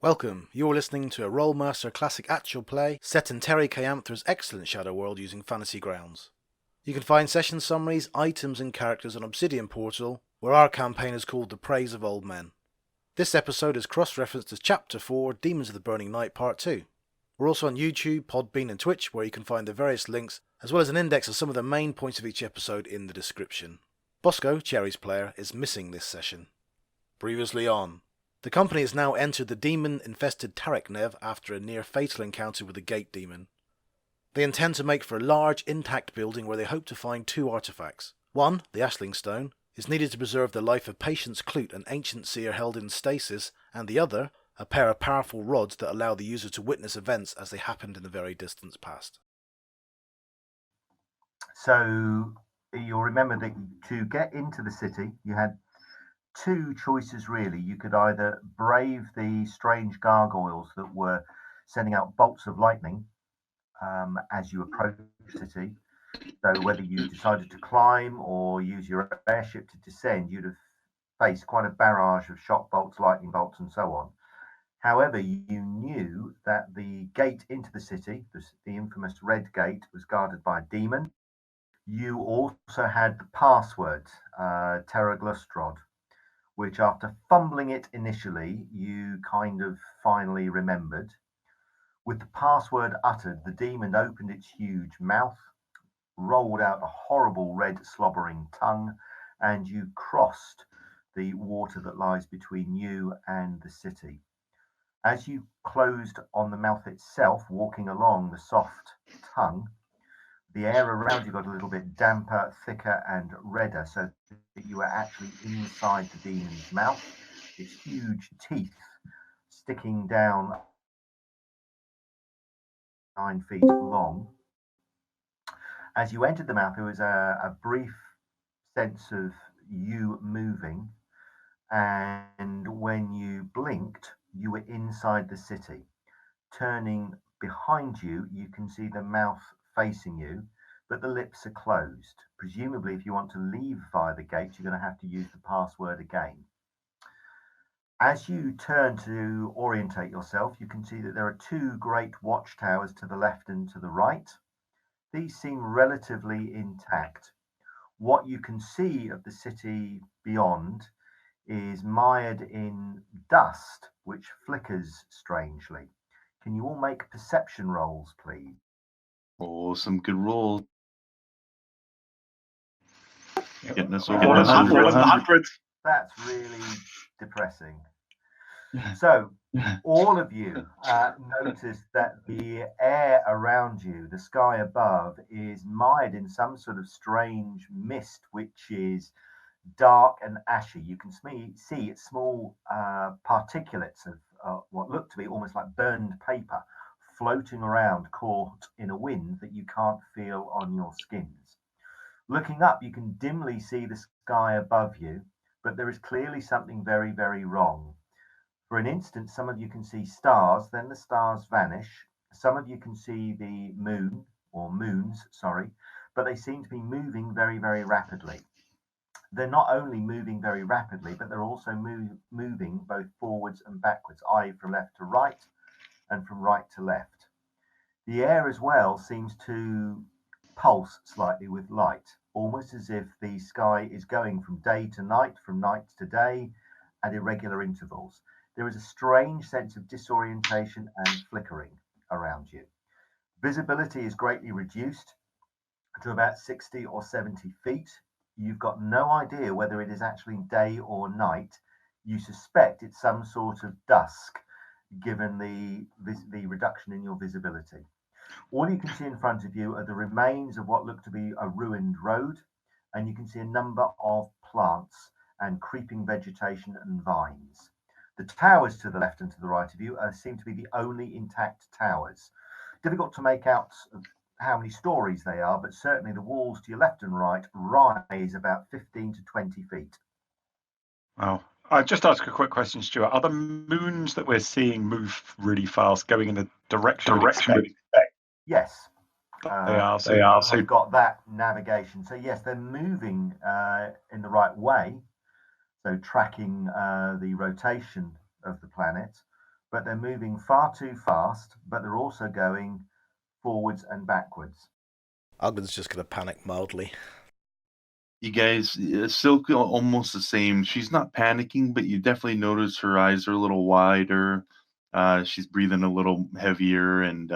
Welcome, you're listening to a Rolemaster Classic Actual play set in Terry K Amthor's excellent Shadow World using fantasy grounds. You can find session summaries, items and characters on Obsidian Portal, where our campaign is called The Praise of Old Men. This episode is cross-referenced as Chapter 4, Demons of the Burning Night Part 2. We're also on YouTube, Podbean and Twitch, where you can find the various links, as well as an index of some of the main points of each episode in the description. Bosko, Cherry's player, is missing this session. Previously on. The company has now entered the demon-infested Tarek Nev after a near-fatal encounter with the Gate Demon. They intend to make for a large, intact building where they hope to find two artefacts. One, the Ashling Stone, is needed to preserve the life of Patience Cloot, an ancient seer held in stasis, and the other, a pair of powerful rods that allow the user to witness events as they happened in the very distant past. So you'll remember that to get into the city, you had two choices really. You could either brave the strange gargoyles that were sending out bolts of lightning as you approach the city. So whether you decided to climb or use your airship to descend, you'd have faced quite a barrage of shock bolts, lightning bolts, and so on. However, you knew that the gate into the city, the infamous Red Gate, was guarded by a demon. You also had the password, Terra Glustrod, which after fumbling it initially, you kind of finally remembered. With the password uttered, the demon opened its huge mouth, rolled out a horrible red slobbering tongue, and you crossed the water that lies between you and the city. As you closed on the mouth itself, walking along the soft tongue, the air around you got a little bit damper, thicker, and redder, so that you were actually inside the demon's mouth, its huge teeth sticking down 9 feet long. As you entered the mouth, there was a brief sense of you moving, and when you blinked, you were inside the city. Turning behind you, you can see the mouth facing you, but the lips are closed. Presumably, if you want to leave via the gate, you're going to have to use the password again. As you turn to orientate yourself, you can see that there are two great watchtowers to the left and to the right. These seem relatively intact. What you can see of the city beyond is mired in dust, which flickers strangely. Can you all make perception rolls, please? Oh, some good rolls. Getting us all hundreds. That's really depressing. So, all of you notice that the air around you, the sky above, is mired in some sort of strange mist, which is dark and ashy. You can see it's small particulates of what look to be almost like burned paper floating around, caught in a wind that you can't feel on your skins. Looking up, you can dimly see the sky above you, but there is clearly something very, very wrong. For an instant, some of you can see stars, then the stars vanish. Some of you can see the moon, or moons, sorry, but they seem to be moving very, very rapidly. They're not only moving very rapidly, but they're also moving both forwards and backwards, i.e. from left to right and from right to left. The air as well seems to pulse slightly with light, almost as if the sky is going from day to night, from night to day, at irregular intervals. There is a strange sense of disorientation and flickering around you. Visibility is greatly reduced to about 60 or 70 feet. You've got no idea whether it is actually day or night. You suspect it's some sort of dusk, given the reduction in your visibility. All you can see in front of you are the remains of what look to be a ruined road, and you can see a number of plants and creeping vegetation and vines. The towers to the left and to the right of you seem to be the only intact towers. Difficult to make out how many stories they are, but certainly the walls to your left and right rise about 15 to 20 feet. Wow. I just ask a quick question, Stuart. Are the moons that we're seeing move really fast, going in the direction we expect? Yes. They are. So I've got that navigation. So yes, they're moving in the right way. So tracking the rotation of the planet, but they're moving far too fast, but they're also going forwards and backwards. Ogden's just going to panic mildly. You guys, Silk almost the same. She's not panicking, but you definitely notice her eyes are a little wider. She's breathing a little heavier and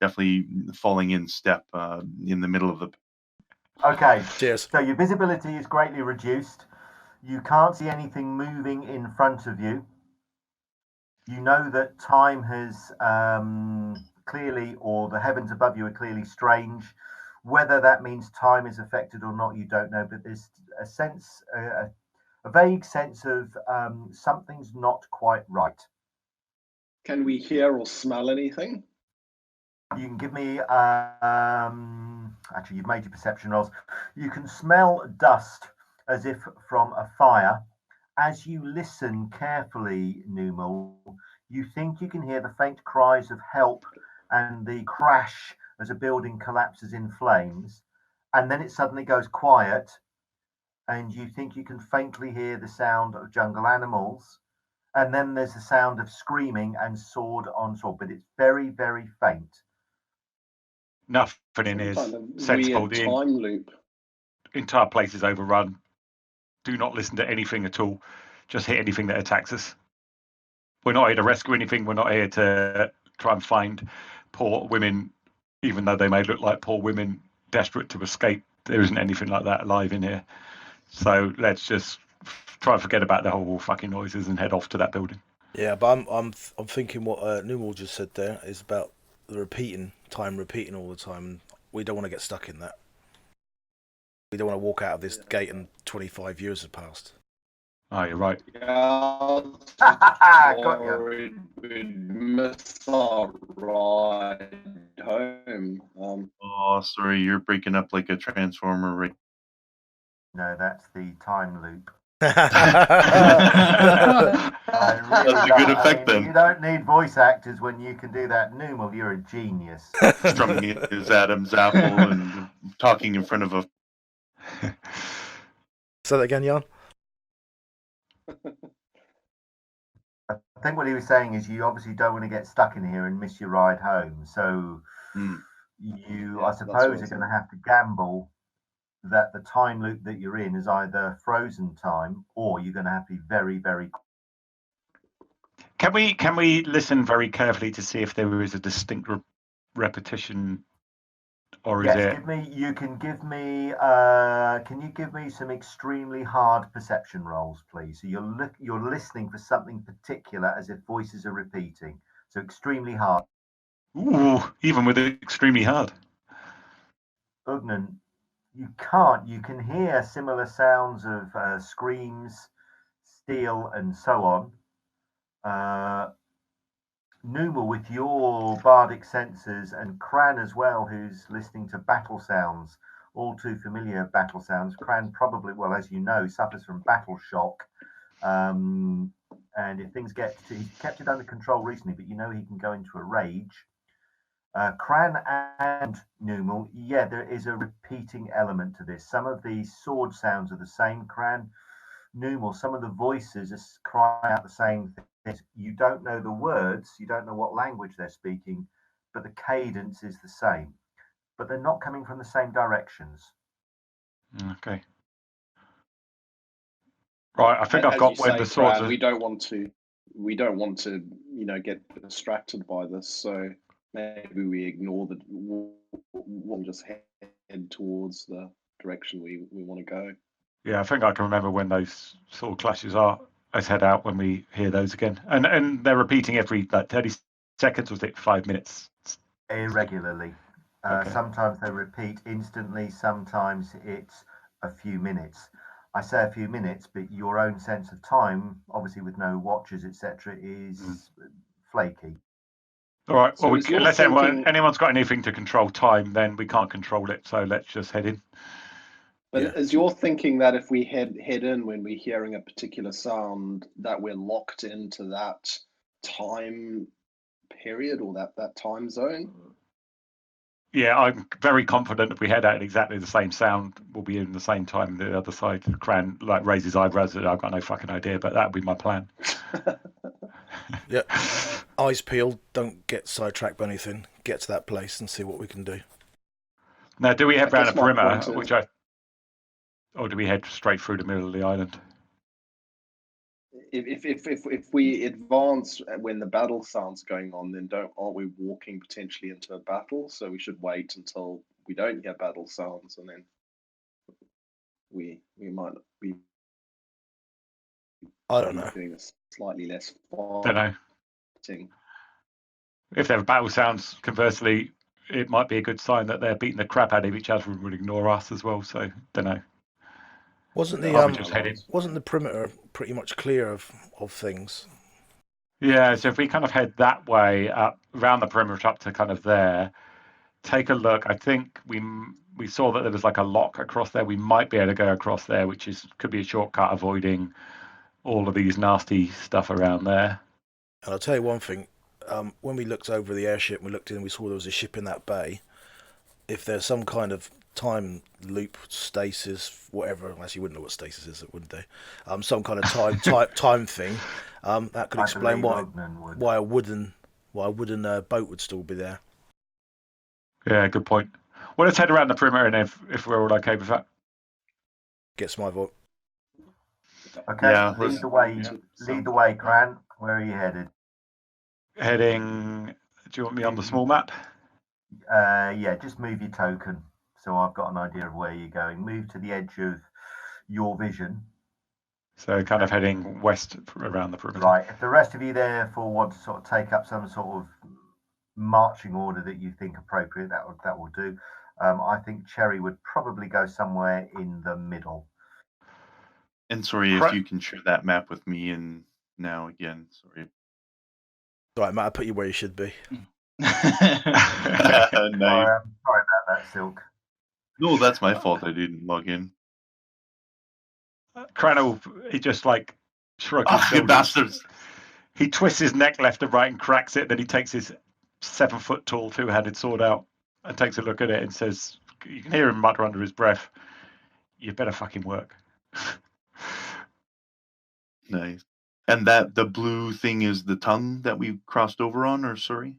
definitely falling in step in the middle of the. Okay, Cheers. so your visibility is greatly reduced. You can't see anything moving in front of you. You know that time has clearly, or the heavens above you are clearly strange. Whether that means time is affected or not, you don't know, but there's a sense, a vague sense of something's not quite right. Can we hear or smell anything? You can give me, actually, you've made your perception rolls. You can smell dust as if from a fire. As you listen carefully, Numal, you think you can hear the faint cries of help and the crash as a building collapses in flames. And then it suddenly goes quiet, and you think you can faintly hear the sound of jungle animals. And then there's the sound of screaming and sword on sword, but it's very, very faint. Nothing in Some is kind of sensible. weird The time loop. entire place is overrun. Do not listen to anything at all. Just hit anything that attacks us. We're not here to rescue anything. We're not here to try and find poor women, even though they may look like poor women desperate to escape. There isn't anything like that alive in here. So let's just try and forget about the whole fucking noises and head off to that building. Yeah, but I'm thinking what Numal just said there is about the time repeating all the time. We don't want to get stuck in that. We don't want to walk out of this gate and 25 years have passed. Oh, you're right. Yeah, Got you. or we'd miss our ride home. Oh, sorry, you're breaking up like a transformer right. No, that's the time loop. That's a good effect then. You don't need voice actors when you can do that. Numal, you're a genius. Strumming his Adam's apple and talking in front of a. Say that again, Jan? I think what he was saying is you obviously don't want to get stuck in here and miss your ride home. So you, I suppose, are going to have to gamble that the time loop that you're in is either frozen time or you're going to have to be very, very. Can we listen very carefully to see if there is a distinct repetition, or is it? Can you give me some extremely hard perception rolls, please? So you're listening for something particular as if voices are repeating. So extremely hard. Ooh, even with it extremely hard. Ugnan, you can't. You can hear similar sounds of screams, steel, and so on. Numal, with your bardic senses, and Cran as well, who's listening to battle sounds, all too familiar battle sounds. Cran probably, well, as you know, suffers from battle shock. And if things he's kept it under control recently, but you know he can go into a rage. Cran and Numal, yeah, there is a repeating element to this. Some of the sword sounds are the same. Cran, Numal, some of the voices cry out the same thing. You don't know the words, you don't know what language they're speaking, but the cadence is the same. But they're not coming from the same directions. Okay. Right, I think I've got when the swords. We don't want to, get distracted by this. So maybe we ignore we'll just head towards the direction we want to go. Yeah, I think I can remember when those sort of clashes are. Let's head out when we hear those again. And they're repeating every 30 seconds, or is it 5 minutes? Irregularly. Okay. Sometimes they repeat instantly, sometimes it's a few minutes. I say a few minutes, but your own sense of time, obviously with no watches, etc., is flaky. All right, So well, unless anyone's got anything to control time, then we can't control it, so let's just head in. But is your thinking that if we head in when we're hearing a particular sound, that we're locked into that time period or that time zone? Yeah, I'm very confident if we head out at exactly the same sound, we'll be in the same time. The other side, Cran raises eyebrows. I've got no fucking idea, but that would be my plan. Yeah. Eyes peeled, don't get sidetracked by anything. Get to that place and see what we can do. Now, do we head round the guess my perimeter, point is- or do we head straight through the middle of the island? If we advance when the battle sounds going on, then aren't we walking potentially into a battle? So we should wait until we don't hear battle sounds, and then we might be I don't know. doing a slightly less Don't know. fighting. If there are battle sounds, conversely, it might be a good sign that they're beating the crap out of each other and would ignore us as well. So, don't know. Wasn't Yeah, the Are we just heading? wasn't the perimeter pretty much clear of things? Yeah, so if we kind of head that way up around the perimeter up to kind of there, take a look. I think we saw that there was like a lock across there. We might be able to go across there, which could be a shortcut avoiding all of these nasty stuff around there. And I'll tell you one thing. When we looked over the airship, we looked in and we saw there was a ship in that bay. If there's some kind of time loop, stasis, whatever, unless you wouldn't know what stasis is, wouldn't they? Some kind of time thing. That could explain why a wooden boat would still be there. Yeah, good point. Well, let's head around the perimeter, and if we're all okay with that. Gets my vote. Okay, Yeah, lead the way, Cran. Where are you headed? Heading. Do you want me on the small map? Yeah, just move your token so I've got an idea of where you're going. Move to the edge of your vision. So kind of heading west around the perimeter. Right. If the rest of you therefore want to sort of take up some sort of marching order that you think appropriate, that will do. I think Cherry would probably go somewhere in the middle. And sorry if you can share that map with me and now again. Sorry. Right, Matt, I put you where you should be. Nice. Sorry about that, Silk. No, that's my fault. I didn't log in. Cranel, he just like shrugs his You shoulders. bastards! He twists his neck left and right and cracks it. Then he takes his 7-foot tall two-handed sword out and takes a look at it and says, you can hear him mutter under his breath, "You better fucking work." Nice. And the blue thing is the tongue that we crossed over on, or sorry?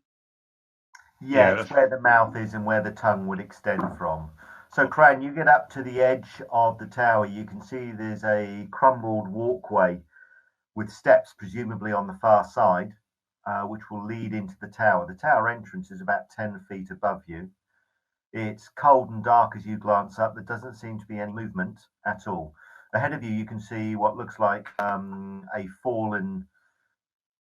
Yeah, it's where the mouth is and where the tongue would extend from. So, Cran, you get up to the edge of the tower. You can see there's a crumbled walkway with steps, presumably on the far side, which will lead into the tower. The tower entrance is about 10 feet above you. It's cold and dark as you glance up. There doesn't seem to be any movement at all. Ahead of you, you can see what looks like a fallen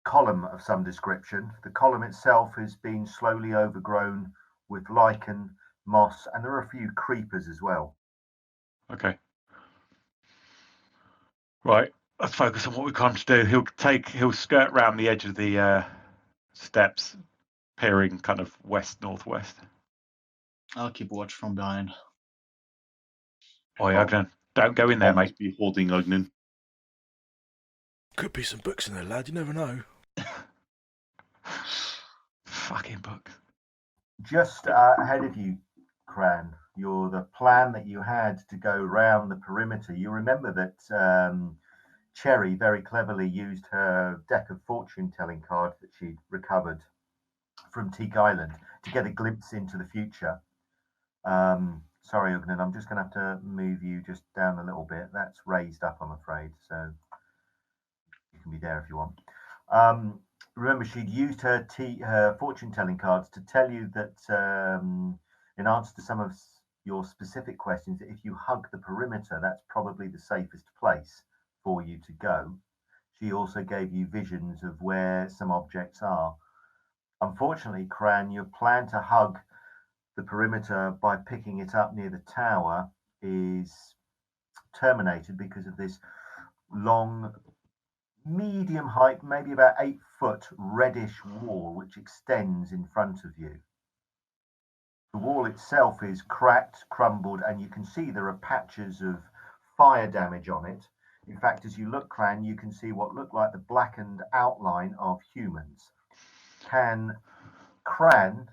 column of some description. The column itself has been slowly overgrown with lichen, moss, and there are a few creepers as well. Okay. Right. Let's focus on what we come to do. He'll skirt round the edge of the steps, peering kind of west-northwest. I'll keep watch from behind. Oi, Ugnan, don't go in there, mate. Be holding Ugnan. Could be some books in there, lad. You never know. Fucking books. Just ahead of you, Cran, the plan that you had to go round the perimeter. You remember that Cherry very cleverly used her deck of fortune-telling cards that she'd recovered from Teak Island to get a glimpse into the future. Sorry, Ugnan, I'm just going to have to move you just down a little bit. That's raised up, I'm afraid, so you can be there if you want. Remember, she'd used her fortune-telling cards to tell you that in answer to some of your specific questions, if you hug the perimeter, that's probably the safest place for you to go. She also gave you visions of where some objects are. Unfortunately, Cran, your plan to hug the perimeter by picking it up near the tower is terminated because of this long, medium height, maybe about 8-foot reddish wall which extends in front of you. The wall itself is cracked, crumbled, and you can see there are patches of fire damage on it. In fact, as you look, Cran, you can see what look like the blackened outline of humans. Can Cran,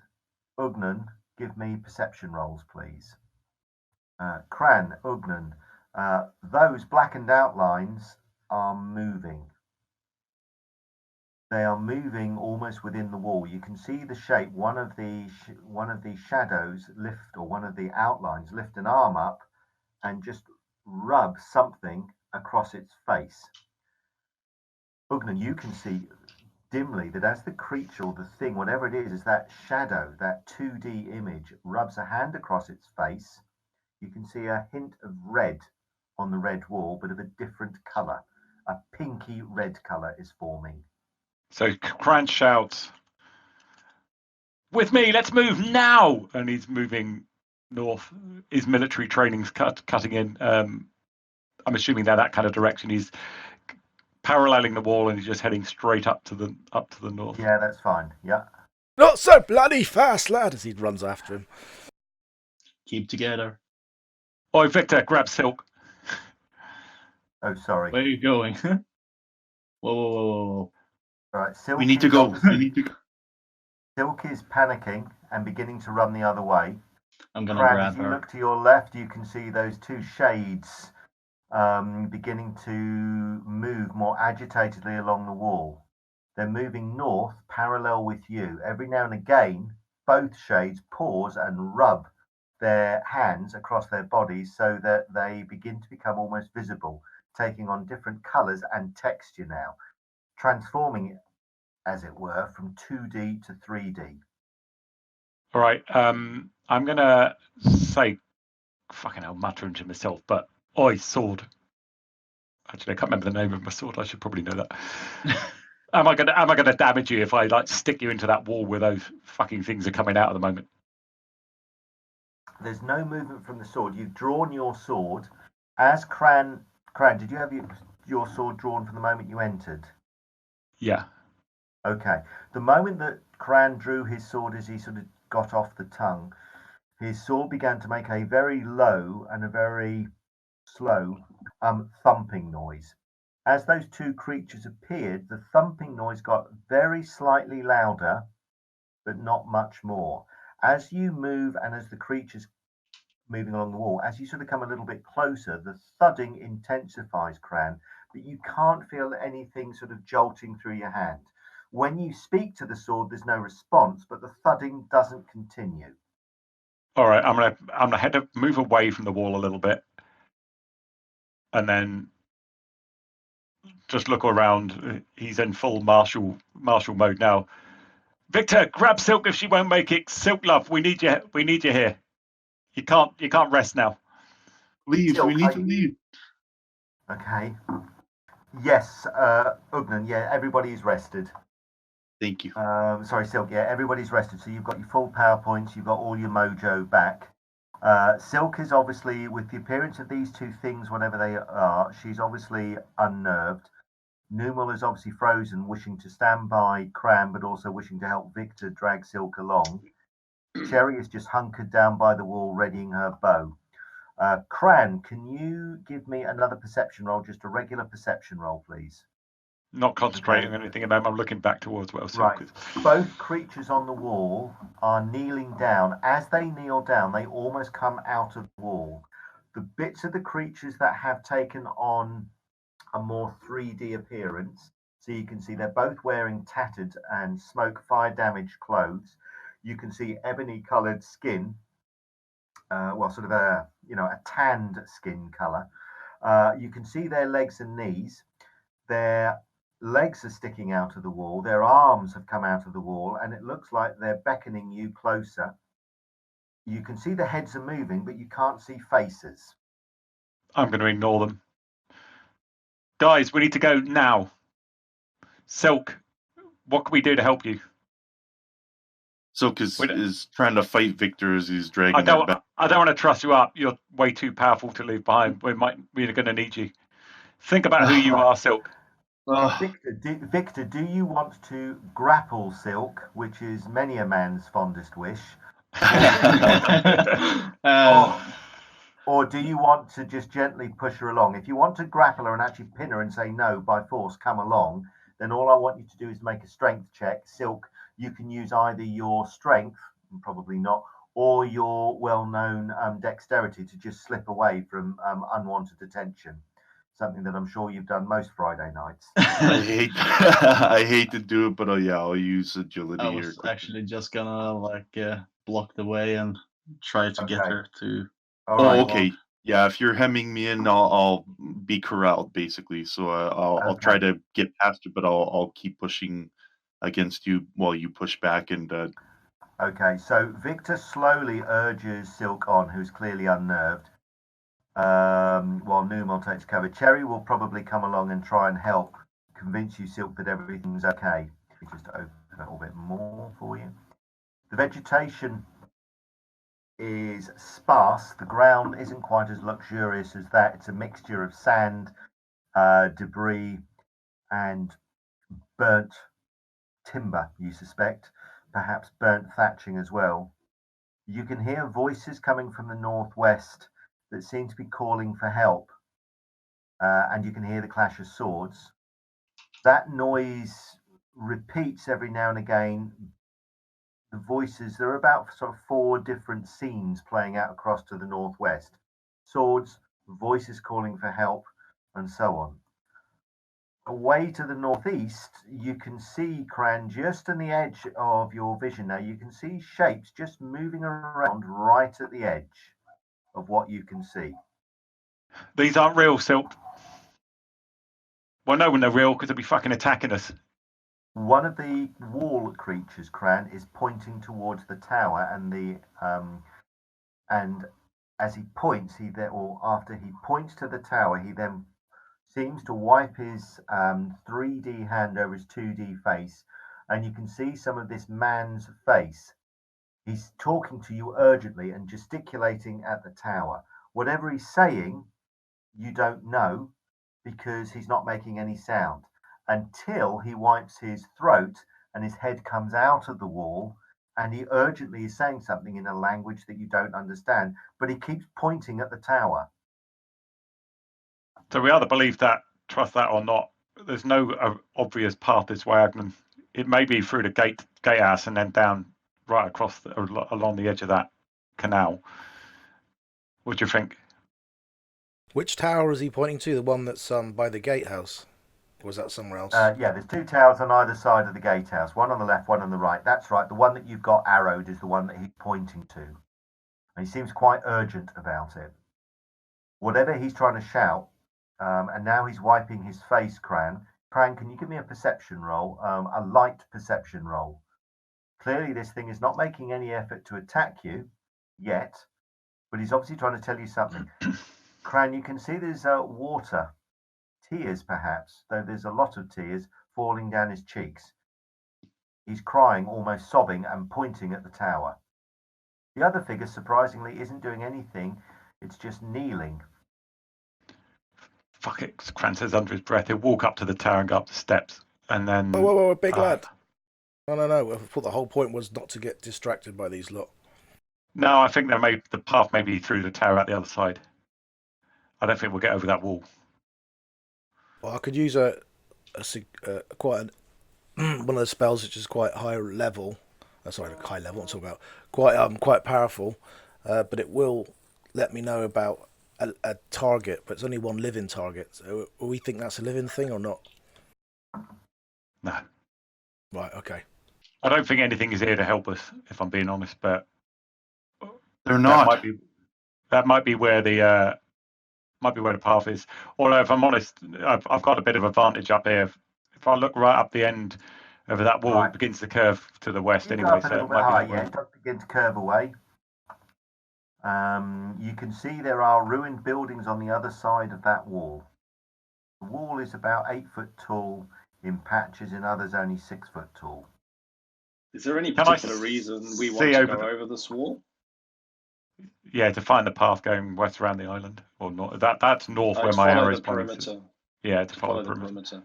Ugnan, give me perception rolls, please? Cran, Ugnan, those blackened outlines are moving. They are moving almost within the wall. You can see the shape. One of the shadows lift, or one of the outlines lift an arm up and just rub something across its face. Ugnan, you can see dimly that as the creature or the thing, whatever it is that shadow, that 2D image, rubs a hand across its face, you can see a hint of red on the red wall, but of a different colour. A pinky red colour is forming. So Cran shouts, "With me, let's move now!" And he's moving north. His military training's cutting in. I'm assuming that kind of direction. He's paralleling the wall and he's just heading straight up to the north. Yeah, that's fine. Yeah. Not so bloody fast, lad, as he runs after him. Keep together. Oi, Victor, grab Silk. Oh, sorry. Where are you going? Whoa, whoa, whoa, whoa. All right. Silk We need to is go. obviously- We need to go. Silk is panicking and beginning to run the other way. I'm gonna Crab, grab as you her. look to your left, you can see those two shades beginning to move more agitatedly along the wall. They're moving north, parallel with you. Every now and again, both shades pause and rub their hands across their bodies so that they begin to become almost visible, taking on different colours and texture now, transforming it, as it were, from 2D to 3D. All right. I'm gonna say, fucking hell, muttering to myself, but oi, sword. Actually, I can't remember the name of my sword. I should probably know that. Am I gonna damage you if I like stick you into that wall where those fucking things are coming out at the moment? There's no movement from the sword. You've drawn your sword. As Cran, did you have your sword drawn from the moment you entered? Yeah. Okay. The moment that Cran drew his sword, as he sort of got off the tongue, his sword began to make a very low and a very slow thumping noise. As those two creatures appeared, the thumping noise got very slightly louder, but not much more. As you move and as the creatures moving along the wall, as you sort of come a little bit closer, the thudding intensifies, Cran, but you can't feel anything sort of jolting through your hand. When you speak to the sword, there's no response, but the thudding doesn't continue. All right. I'm gonna head to move away from the wall a little bit, and then just look around. He's in full martial mode now. Victor, grab Silk if she won't make it. Silk, love, we need you. We need you here. You can't rest now. Leave. Silk, We need to leave. Okay. Yes, Ugnan, yeah, everybody's rested. Thank you. Sorry, Silk, yeah, everybody's rested. So you've got your full power points, you've got all your mojo back. Silk is obviously, with the appearance of these two things, whatever they are, she's obviously unnerved. Numal is obviously frozen, wishing to stand by Cram, but also wishing to help Victor drag Silk along. Cherry is just hunkered down by the wall, readying her bow. Cran, can you give me another perception roll, just a regular perception roll, please? Not concentrating on anything at the moment. I'm looking back towards where Silk Right. is. Both creatures on the wall are kneeling down. As they kneel down, they almost come out of the wall. The bits of the creatures that have taken on a more 3D appearance, so you can see they're both wearing tattered and smoke fire damaged clothes. You can see ebony coloured skin, sort of a tanned skin colour. You can see their legs and knees. Their legs are sticking out of the wall. Their arms have come out of the wall, and it looks like they're beckoning you closer. You can see the heads are moving, but you can't see faces. I'm going to ignore them. Guys, we need to go now. Silk, what can we do to help you? Silk is trying to fight Victor as he's dragging I don't that back. I don't want to trust you up. You're way too powerful to leave behind. We're going to need you. Think about who you are, Silk. Victor, do you want to grapple Silk, which is many a man's fondest wish? Or do you want to just gently push her along? If you want to grapple her and actually pin her and say, no, by force, come along, then all I want you to do is make a strength check. Silk, you can use either your strength, probably not, or your well-known dexterity to just slip away from unwanted attention. something that I'm sure you've done most Friday nights. I hate to do it, but I'll use agility. I was actually just gonna block the way and try to get her to. Okay. Yeah, if you're hemming me in, I'll be corralled basically. So I'll try to get past you, but I'll keep pushing against you while you push back. And okay, so Victor slowly urges Silk on, who's clearly unnerved, while Numal takes cover. Cherry will probably come along and try and help convince you, Silk, that everything's okay. Let me just open a little bit more for you. The vegetation is sparse. The ground isn't quite as luxurious as that. It's a mixture of sand, debris, and burnt timber, you suspect, perhaps burnt thatching as well. You can hear voices coming from the northwest that seem to be calling for help, and you can hear the clash of swords. That noise repeats every now and again. The voices, there are about sort of 4 different scenes playing out across to the northwest. Swords, voices calling for help, and so on. Away to the northeast, you can see, Cran, just on the edge of your vision now, you can see shapes just moving around right at the edge of what you can see. These aren't real, Silk. Well, no, when they're real, because they'll be fucking attacking us. One of the wall creatures, Cran, is pointing towards the tower, and as he points, after he points to the tower, he then seems to wipe his 3D hand over his 2D face, and you can see some of this man's face. He's talking to you urgently and gesticulating at the tower. Whatever he's saying, you don't know, because he's not making any sound until he wipes his throat and his head comes out of the wall, and he urgently is saying something in a language that you don't understand, but he keeps pointing at the tower. So we either believe that, trust that, or not. There's no obvious path this way. It may be through the gatehouse and then down right across along the edge of that canal. What do you think? Which tower is he pointing to? The one that's by the gatehouse? Or was that somewhere else? Yeah, there's 2 towers on either side of the gatehouse. One on the left, one on the right. That's right. The one that you've got arrowed is the one that he's pointing to. And he seems quite urgent about it. Whatever he's trying to shout, and now he's wiping his face, Cran. Cran, can you give me a perception roll? A light perception roll. Clearly, this thing is not making any effort to attack you yet, but he's obviously trying to tell you something. Cran, you can see there's water, tears perhaps, though there's a lot of tears falling down his cheeks. He's crying, almost sobbing, and pointing at the tower. The other figure, surprisingly, isn't doing anything. It's just kneeling. Fuck it, Cran says under his breath. He'll walk up to the tower and go up the steps, and then... Whoa, big lad. No. I thought the whole point was not to get distracted by these lot. No, I think the path may be through the tower at the other side. I don't think we'll get over that wall. Well, I could use quite one of the spells which is quite high level. Sorry, high level. I'm talking about quite powerful, but it will let me know about a target. But it's only one living target. So, we think that's a living thing or not? No. Right. Okay. I don't think anything is here to help us, if I'm being honest. But they're not. That might be where the path is. Although, if I'm honest, I've got a bit of advantage up here. If I look right up the end of that wall, it begins to curve to the west anyway. So it does begin to curve away. You can see there are ruined buildings on the other side of that wall. The wall is about 8 foot tall in patches, in others only 6 foot tall. Is there any particular reason we want to go over this wall? Yeah, to find the path going west around the island, or north. That's north where my arrow is pointing. Yeah, to follow the perimeter.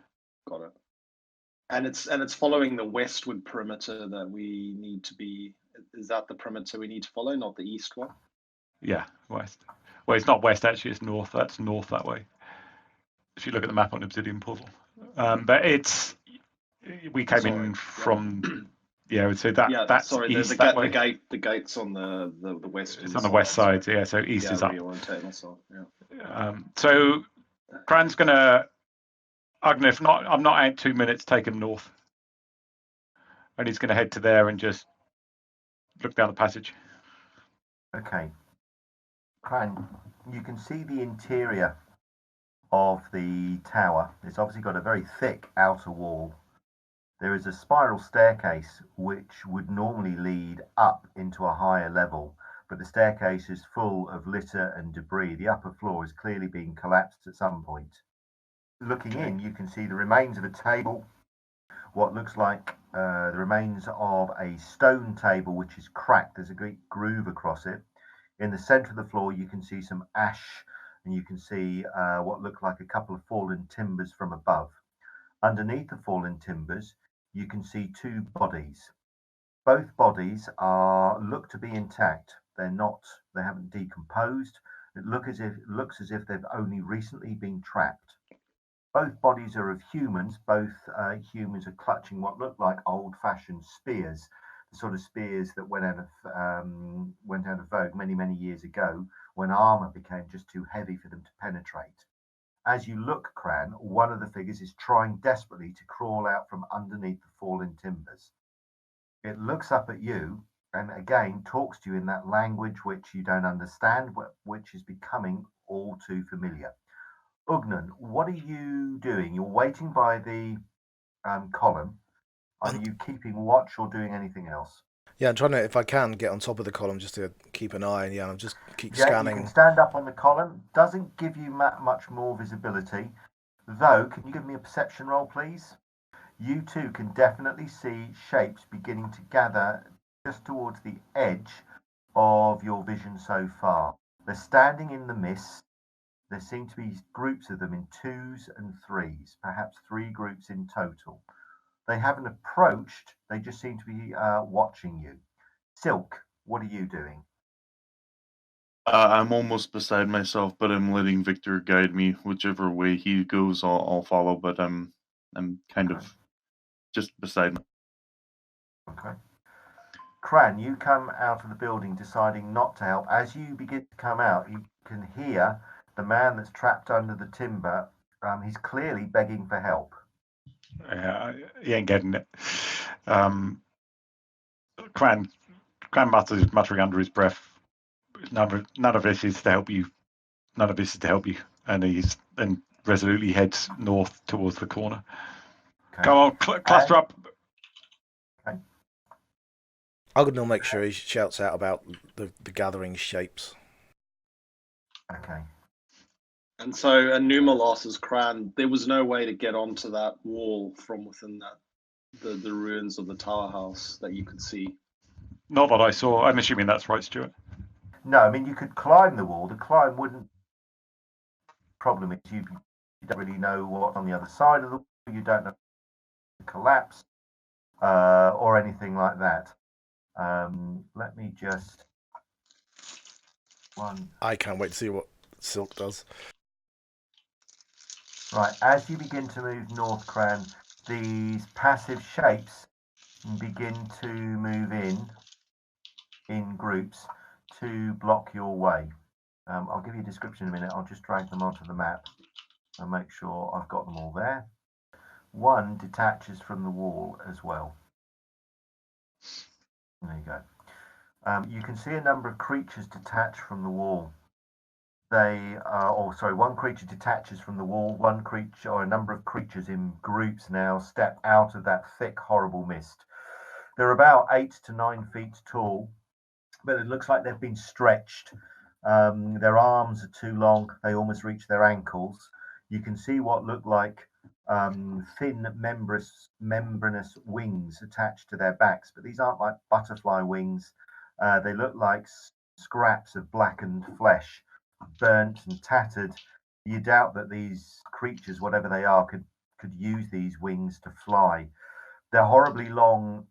Got it. And it's following the westward perimeter that we need to be. Is that the perimeter we need to follow, not the east one? Yeah, west. Well, it's not west actually; it's north. That's north that way. If you look at the map on Obsidian Portal, but we came in from. Yeah, so that's east that way. The gate's on the west. It's on the west side, yeah. So east is up. So Cran's gonna. I'm not out 2 minutes. Take him north, and he's gonna head to there and just look down the passage. Okay. Cran, you can see the interior of the tower. It's obviously got a very thick outer wall. There is a spiral staircase which would normally lead up into a higher level, but the staircase is full of litter and debris. The upper floor is clearly being collapsed at some point. Looking in, you can see the remains of a table, what looks like the remains of a stone table which is cracked. There's a great groove across it. In the center of the floor, you can see some ash, and you can see what look like a couple of fallen timbers from above. Underneath the fallen timbers, you can see two bodies. Both bodies look to be intact. They haven't decomposed. It looks as if they've only recently been trapped. Both bodies are of humans. Both humans are clutching what look like old-fashioned spears, the sort of spears that went out of vogue many years ago when armor became just too heavy for them to penetrate. As you look, Cran, one of the figures is trying desperately to crawl out from underneath the fallen timbers. It looks up at you and again talks to you in that language which you don't understand, which is becoming all too familiar. Ugnan, what are you doing? You're waiting by the column. Are you keeping watch or doing anything else? Yeah, I'm trying to, if I can, get on top of the column just to keep an eye. Yeah, I'm just keep Yeah, scanning. you can stand up on the column. Doesn't give you much more visibility. Though, can you give me a perception roll, please? You too can definitely see shapes beginning to gather just towards the edge of your vision so far. They're standing in the mist. There seem to be groups of them in 2s and 3s, perhaps 3 groups in total. They haven't approached, they just seem to be watching you. Silk, what are you doing? I'm almost beside myself, but I'm letting Victor guide me. Whichever way he goes, I'll follow. But I'm kind of just beside me. Okay. Cran, you come out of the building deciding not to help. As you begin to come out, you can hear the man that's trapped under the timber. He's clearly begging for help. Yeah, he ain't getting it. Cran muttering under his breath. None of this is to help you. None of this is to help you. And he's then resolutely heads north towards the corner. Okay. Go on, cluster up. Okay. Ugnan will make sure he shouts out about the gathering shapes. Okay. And so Anumal asks Cran, there was no way to get onto that wall from within the ruins of the tower house that you could see. Not that I saw. I'm assuming that's right, Stuart. No, I mean, you could climb the wall. The climb wouldn't. Problem is, you don't really know what's on the other side of the wall. You don't know the collapse or anything like that. Let me just. I can't wait to see what Silk does. Right, as you begin to move north, Cran, these passive shapes begin to move in groups to block your way. I'll give you a description in a minute. I'll just drag them onto the map and make sure I've got them all there. One detaches from the wall as well. There you go. You can see a number of creatures detach from the wall. One creature detaches from the wall. One creature, or a number of creatures in groups now, step out of that thick, horrible mist. They're about 8 to 9 feet tall, but it looks like they've been stretched. Their arms are too long. They almost reach their ankles. You can see what look like thin, membranous wings attached to their backs, but these aren't like butterfly wings. They look like scraps of blackened flesh, burnt and tattered. You doubt that these creatures, whatever they are, could use these wings to fly. Their horribly long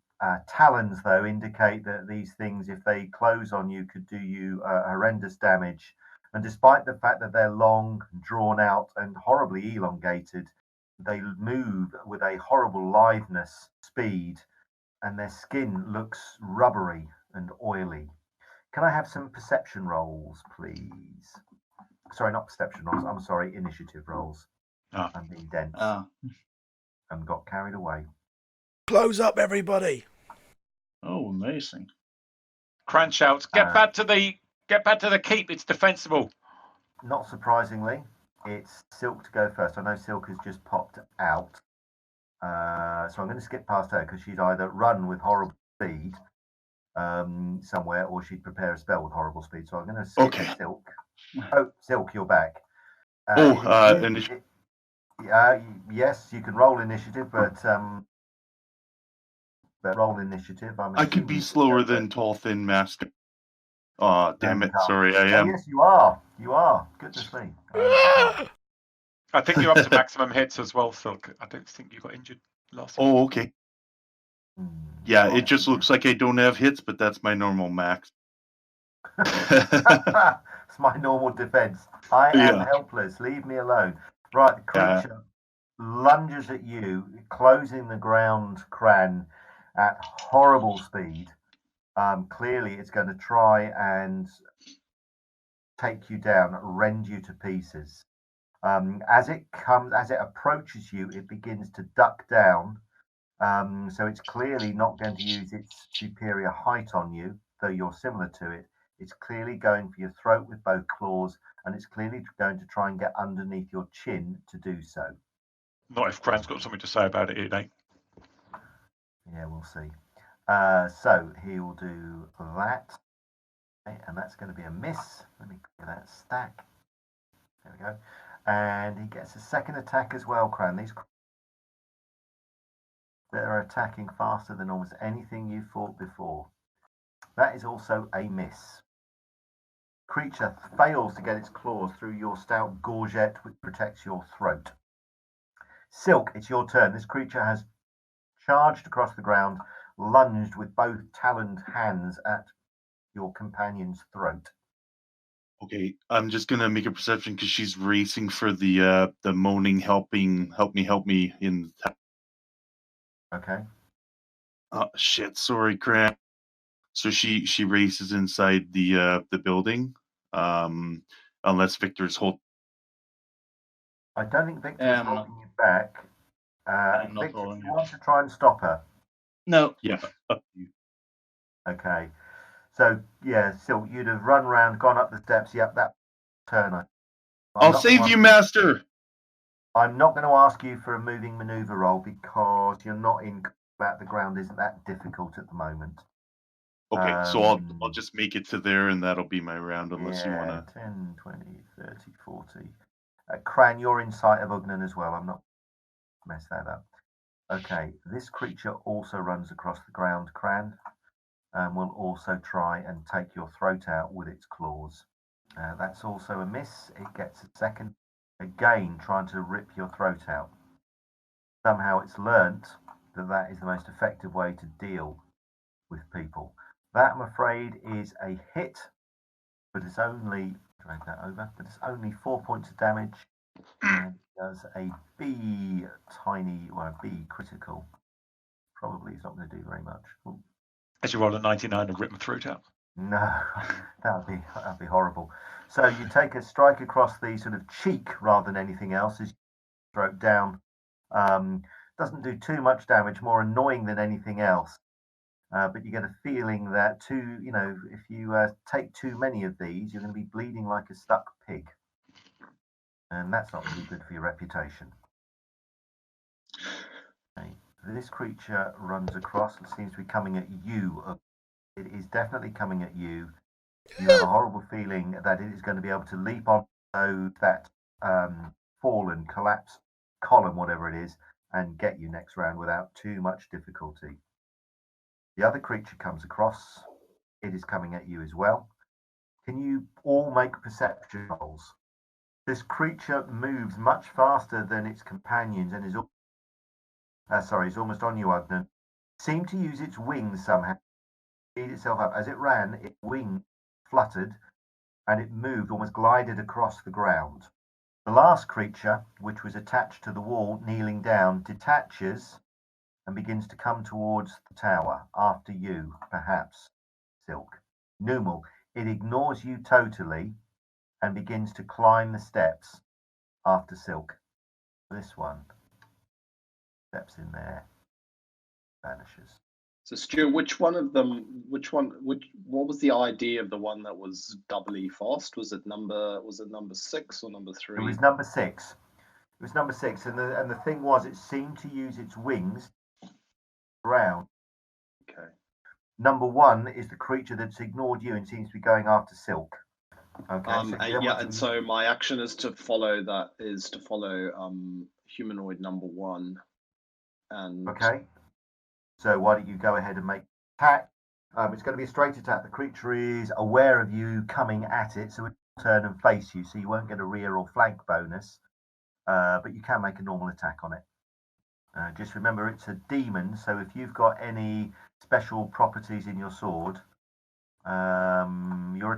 talons, though, indicate that these things, if they close on you, could do you horrendous damage. And despite the fact that they're long, drawn out, and horribly elongated, they move with a horrible litheness, speed, and their skin looks rubbery and oily. Can I have some perception rolls, please? Sorry, not perception rolls. I'm sorry, initiative rolls. Oh. I'm being dense and got carried away. Close up, everybody! Oh, amazing. Cran shouts, get back to the keep, it's defensible. Not surprisingly, it's Silk to go first. I know Silk has just popped out. So I'm going to skip past her because she'd either run with horrible speed somewhere or she'd prepare a spell with horrible speed. So I'm going to skip Silk. Oh, Silk, you're back. Initiative. Yes, you can roll initiative, but roll initiative. I could be slower than tall, thin master. Oh, damn it. Sorry, I am. Yes, you are. You are. Goodness me. I think you're up to maximum hits as well, Silk. I don't think you got injured last time. Oh, okay. Yeah, it just looks like I don't have hits, but that's my normal max. It's my normal defense. I am helpless. Leave me alone. Right, the creature lunges at you, closing the ground, Cran, at horrible speed. Clearly, it's going to try and take you down, rend you to pieces. As it approaches you, it begins to duck down. So it's clearly not going to use its superior height on you, though you're similar to it. It's clearly going for your throat with both claws, and it's clearly going to try and get underneath your chin to do so. Not if Cran's got something to say about it, eh? Yeah, we'll see. So he will do that. Okay, and that's going to be a miss. Let me get that stack. There we go. And he gets a second attack as well, Cran. These that are attacking faster than almost anything you fought before. That is also a miss. Creature fails to get its claws through your stout gorget, which protects your throat. Silk, it's your turn. This creature has charged across the ground, lunged with both taloned hands at your companion's throat. Okay, I'm just gonna make a perception because she's racing for the moaning, help me in the Okay. Oh shit, sorry, Cran. So she races inside the building, unless Victor's hold. I don't think Victor's holding you back. I'm not Victor, holding do you. you want to try and stop her? No. Yeah, up to you. Okay. So yeah, Silk, you'd have run round, gone up the steps. Yep, that turn. I'll save you, Master. I'm not going to ask you for a moving maneuver roll because you're not in combat. The ground isn't that difficult at the moment. Okay, so I'll just make it to there and that'll be my round unless you want to. 10, 20, 30, 40. Cran, you're in sight of Ugnan as well. I'm not mess that up. Okay, this creature also runs across the ground, Cran, and will also try and take your throat out with its claws. That's also a miss. It gets a second. Again, trying to rip your throat out. Somehow it's learnt that is the most effective way to deal with people. That, I'm afraid, is a hit, but it's only, drag that over, but it's only 4 points of damage, and it does a B critical. Probably it's not going to do very much. Ooh. As you roll a 99 and rip my throat out. No, that'd be horrible. So you take a strike across the sort of cheek rather than anything else as you throat down. Doesn't do too much damage, more annoying than anything else. But you get a feeling that if you take too many of these, you're going to be bleeding like a stuck pig. And that's not really good for your reputation. Okay. This creature runs across and seems to be coming at you. It is definitely coming at you. You have a horrible feeling that it is going to be able to leap on that fallen, collapsed column, whatever it is, and get you next round without too much difficulty. The other creature comes across. It is coming at you as well. Can you all make perception rolls? This creature moves much faster than its companions and is almost on you, Ugnan. Seemed to use its wings somehow to speed itself up. As it ran, its wings fluttered and it moved, almost glided across the ground. The last creature, which was attached to the wall, kneeling down, detaches and begins to come towards the tower, after you, perhaps, Silk. Numal, it ignores you totally and begins to climb the steps after Silk. This one steps in there, vanishes. So Stu, which one? What was the ID of the one that was doubly fast? Was it number 6 or number 3? It was number 6. It was number 6, and the thing was, it seemed to use its wings around. Okay. Number 1 is the creature that's ignored you and seems to be going after Silk. Okay. And so my action is to follow humanoid number 1. And okay. So why don't you go ahead and make attack? It's going to be a straight attack. The creature is aware of you coming at it, so it will turn and face you. So you won't get a rear or flank bonus, but you can make a normal attack on it. Just remember, it's a demon, so if you've got any special properties in your sword, your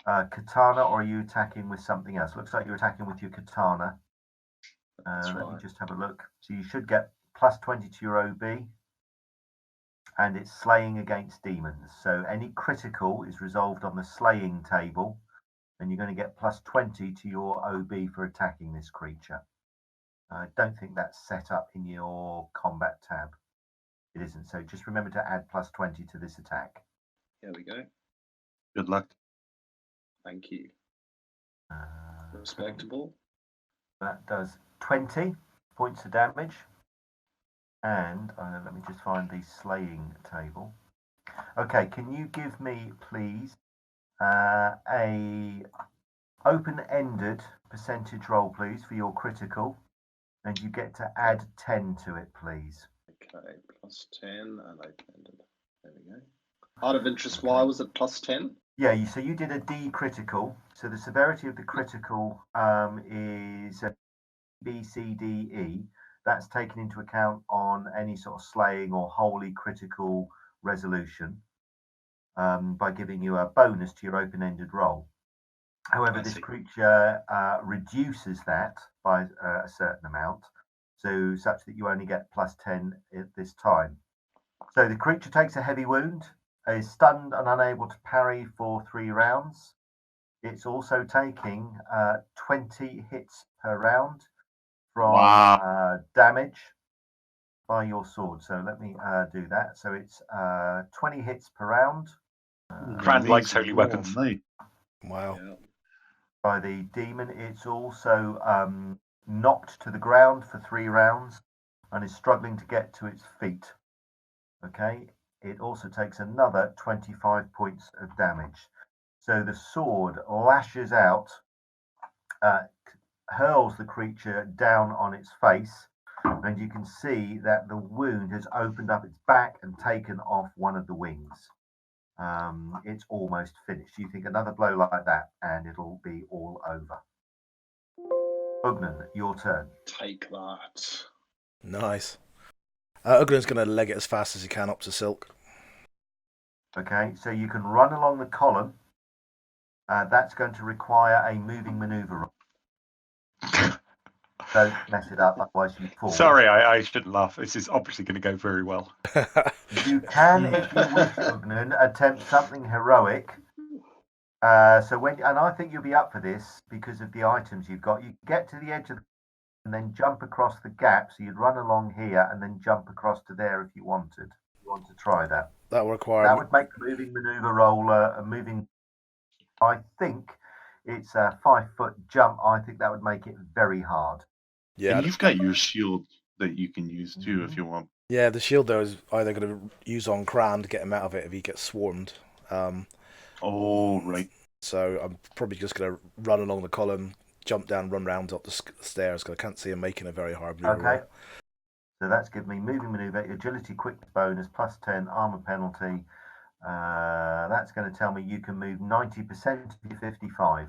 katana, or are you attacking with something else? Looks like you're attacking with your katana. Let me just have a look. So you should get plus 20 to your OB, and it's slaying against demons. So any critical is resolved on the slaying table, and you're going to get plus 20 to your OB for attacking this creature. I don't think that's set up in your combat tab. It isn't. So just remember to add plus 20 to this attack. Here we go. Good luck. Thank you. Respectable. That does 20 points of damage. And let me just find the slaying table. Okay, can you give me, please, a open-ended percentage roll, please, for your critical, and you get to add 10 to it, please. Okay, plus 10 and open-ended. There we go. Out of interest, why was it plus 10? Yeah, so you did a D critical. So the severity of the critical is B, C, D, E. That's taken into account on any sort of slaying or wholly critical resolution by giving you a bonus to your open-ended roll. However, this creature reduces that by a certain amount, so such that you only get plus 10 at this time. So the creature takes a heavy wound, is stunned and unable to parry for 3 rounds. It's also taking 20 hits per round from damage by your sword. So let me do that. So it's 20 hits per round. Cran likes holy weapons. Wow. Yeah. By the demon. It's also knocked to the ground for 3 rounds and is struggling to get to its feet. Okay. It also takes another 25 points of damage. So the sword lashes out, hurls the creature down on its face, and you can see that the wound has opened up its back and taken off one of the wings. It's almost finished. You think another blow like that and it'll be all over. Ugnan, your turn. Take that. Nice. Ugnan's going to leg it as fast as he can up to Silk. Okay, so you can run along the column. That's going to require a moving maneuver roll. Don't mess it up, otherwise you fall. Sorry, I shouldn't laugh. This is obviously going to go very well. You can, if you wish, Ugnan, attempt something heroic. And I think you'll be up for this because of the items you've got. You get to the edge of the and then jump across the gap. So you'd run along here and then jump across to there if you wanted. You want to try that? That would require. That would make the moving maneuver roll a moving. I think it's a 5-foot jump. I think that would make it very hard. Yeah, and you've got your shield that you can use too if you want. Yeah, the shield though is either going to use on Cran to get him out of it if he gets swarmed. Oh, right. So I'm probably just going to run along the column, jump down, run round up the stairs because I can't see him making a very hard maneuver. Okay. So that's given me moving maneuver, agility, quick bonus, plus 10, armor penalty. That's going to tell me you can move 90% of your 55.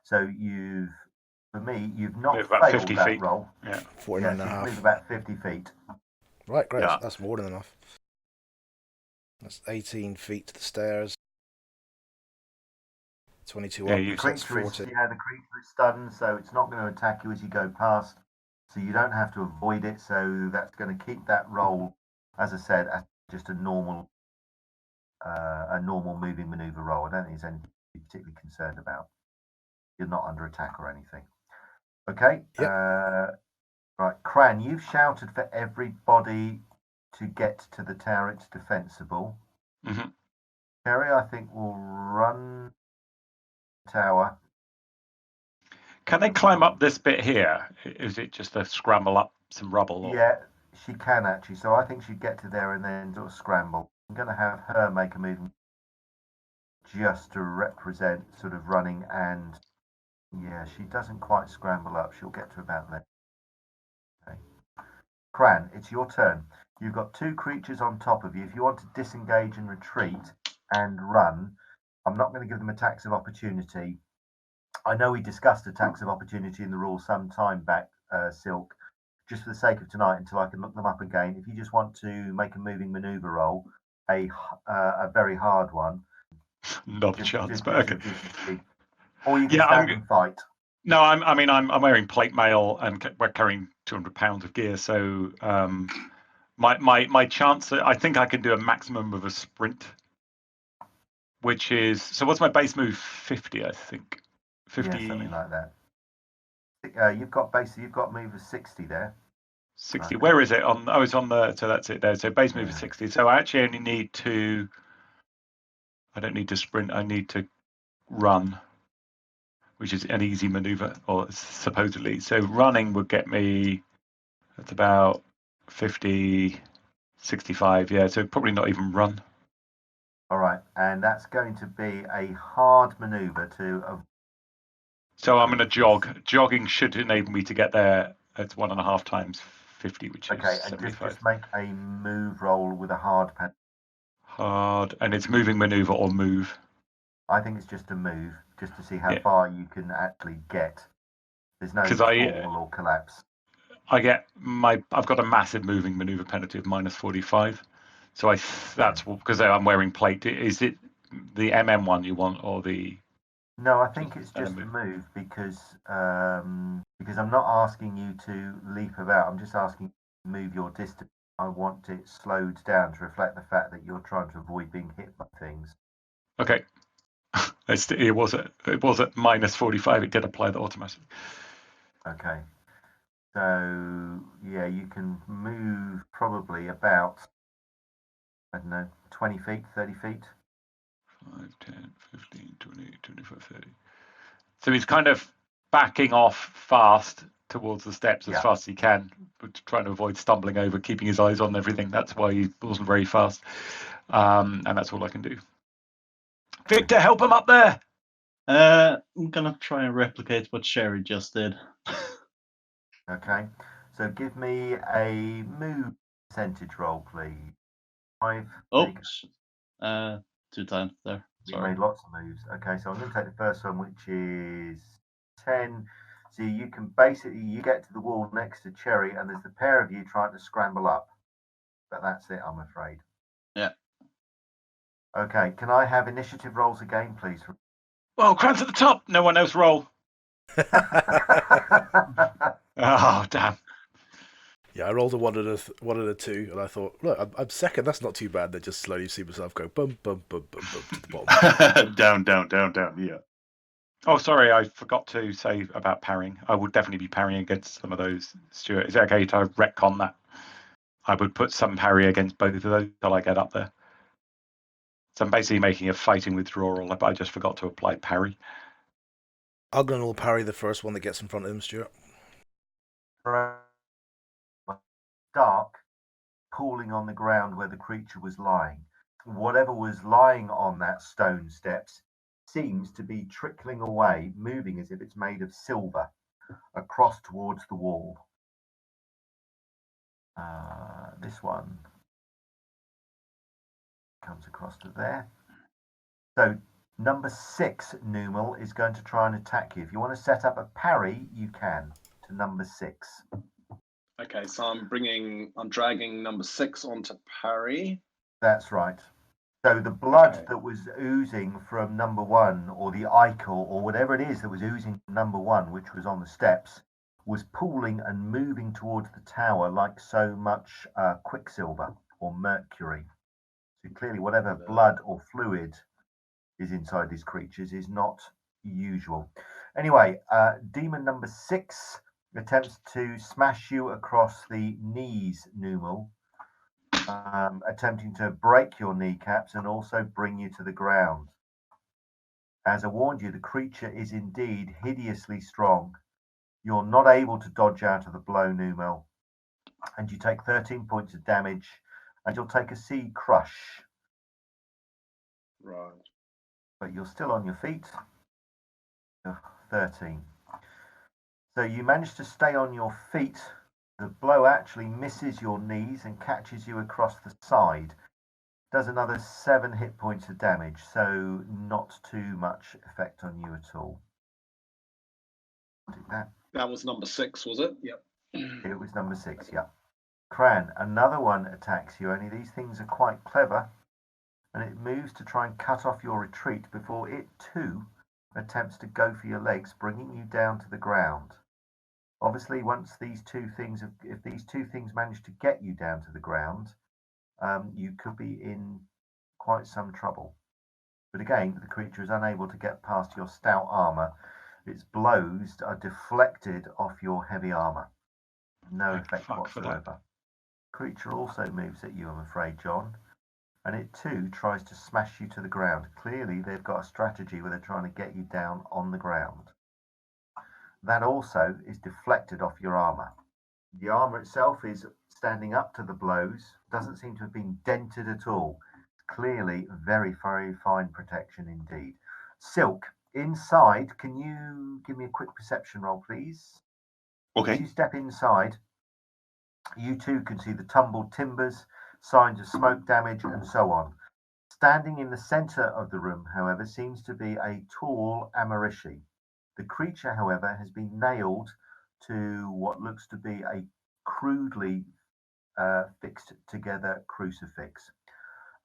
So you've not about failed 50 that feet. roll. Yeah. 49 and a You half. move about 50 feet. Right, great. Yeah. That's more than enough. That's 18 feet to the stairs. 22 Yeah, up, you- so that's The creature 40. is stunned, so it's not going to attack you as you go past. So you don't have to avoid it. So that's going to keep that roll, as I said, as just a normal moving maneuver roll. I don't think there's anything to be particularly concerned about. You're not under attack or anything. Okay. Yep. Right, Cran, you've shouted for everybody to get to the tower. It's defensible. Mm-hmm. Terry, I think, will run the tower. Can they climb up this bit here? Is it just a scramble up some rubble? Or... Yeah, she can actually. So I think she'd get to there and then sort of scramble. I'm going to have her make a movement just to represent sort of running, and yeah, she doesn't quite scramble up. She'll get to about there. Okay. Cran, it's your turn. You've got 2 creatures on top of you. If you want to disengage and retreat and run, I'm not going to give them attacks of opportunity. I know we discussed attacks of opportunity in the rules some time back, Silk, just for the sake of tonight until I can look them up again. If you just want to make a moving maneuver roll, a very hard one. Not a chance, but okay. Or you can stand and fight. No, I'm wearing plate mail and we're carrying 200 pounds of gear, so my chance, I think I can do a maximum of a sprint, which is, so what's my base move? 50, I think. 50. Yeah, something like that. You've got move of 60 there. 60. Where is it? It's on the, so that's it there. So base move is 60. So I actually only need to, I don't need to sprint, I need to run, which is an easy maneuver, or supposedly. So running would get me, that's about 50, 65, yeah, so probably not even run. All right, and that's going to be a hard maneuver to... So I'm going to jog. Jogging should enable me to get there at 1.5 times 50, which is 75. And just make a move roll with a hard pen. Hard, and it's moving maneuver or move. I think it's just a move, just to see how far you can actually get. There's no fall or collapse. I've got a massive moving maneuver penalty of -45. So that's because I'm wearing plate. Is it the MM one you want, or the? No, I think it's just a move because I'm not asking you to leap about. I'm just asking you to move your distance. I want it slowed down to reflect the fact that you're trying to avoid being hit by things. Okay. It was at -45. It did apply that automatically. Okay. So yeah, you can move probably about, I don't know, 20 feet, 30 feet. 5, 10, 15, 20, 25, 30. So he's kind of backing off fast towards the steps as fast as he can, but trying to avoid stumbling over, keeping his eyes on everything. That's why he wasn't very fast. And that's all I can do. Victor, help him up there. I'm gonna try and replicate what Sherry just did. Okay, so give me a move percentage roll, please. 5. Oops. 2 times there. You made lots of moves. Okay, so I'm going to take the first one, which is 10. So you can you get to the wall next to Cherry, and there's the pair of you trying to scramble up. But that's it, I'm afraid. Yeah. Okay, can I have initiative rolls again, please? Well, Cran's at the top. No one else roll. Oh, damn. Yeah, I rolled a 1 and a 2, and I thought, look, I'm second. That's not too bad. Then just slowly see myself go bum bum bum bum bum to the bottom. down, down, down, down. Yeah. Oh, sorry, I forgot to say about parrying. I would definitely be parrying against some of those. Stuart, is it okay to retcon that? I would put some parry against both of those till I get up there. So I'm basically making a fighting withdrawal, but I just forgot to apply parry. Ogden will parry the first one that gets in front of him, Stuart. Dark, pooling on the ground where the creature was lying. Whatever was lying on that stone steps seems to be trickling away, moving as if it's made of silver, across towards the wall. This one comes across to there. So number 6, Numal, is going to try and attack you. If you want to set up a parry, you can, to number 6. Okay, so I'm dragging number 6 onto parry. That's right. So the blood that was oozing from number 1, or the ichor, or whatever it is that was oozing from number 1, which was on the steps, was pooling and moving towards the tower like so much quicksilver or mercury. So clearly whatever blood or fluid is inside these creatures is not usual. Anyway, demon number 6 attempts to smash you across the knees, Numal, attempting to break your kneecaps and also bring you to the ground. As I warned you, the creature is indeed hideously strong. You're not able to dodge out of the blow, Numal, and you take 13 points of damage, and you'll take a sea crush. Right. But you're still on your feet. 13. So you manage to stay on your feet. The blow actually misses your knees and catches you across the side. Does another 7 hit points of damage, so not too much effect on you at all. Do that. That was number 6, was it? Yep. It was number 6, yeah. Cran, another one attacks you, only these things are quite clever, and it moves to try and cut off your retreat before it too attempts to go for your legs, bringing you down to the ground. Obviously, once these two things, if these two things manage to get you down to the ground, you could be in quite some trouble. But again, the creature is unable to get past your stout armor. Its blows are deflected off your heavy armor. No effect whatsoever. Creature also moves at you, I'm afraid, John. And it too tries to smash you to the ground. Clearly, they've got a strategy where they're trying to get you down on the ground. That also is deflected off your armor. The armor itself is standing up to the blows, doesn't seem to have been dented at all. Clearly, very, very fine protection indeed. Silk, inside, can you give me a quick perception roll, please? Okay. As you step inside, you too can see the tumbled timbers, signs of smoke damage, and so on. Standing in the center of the room, however, seems to be a tall Amarishi. The creature, however, has been nailed to what looks to be a crudely fixed together crucifix.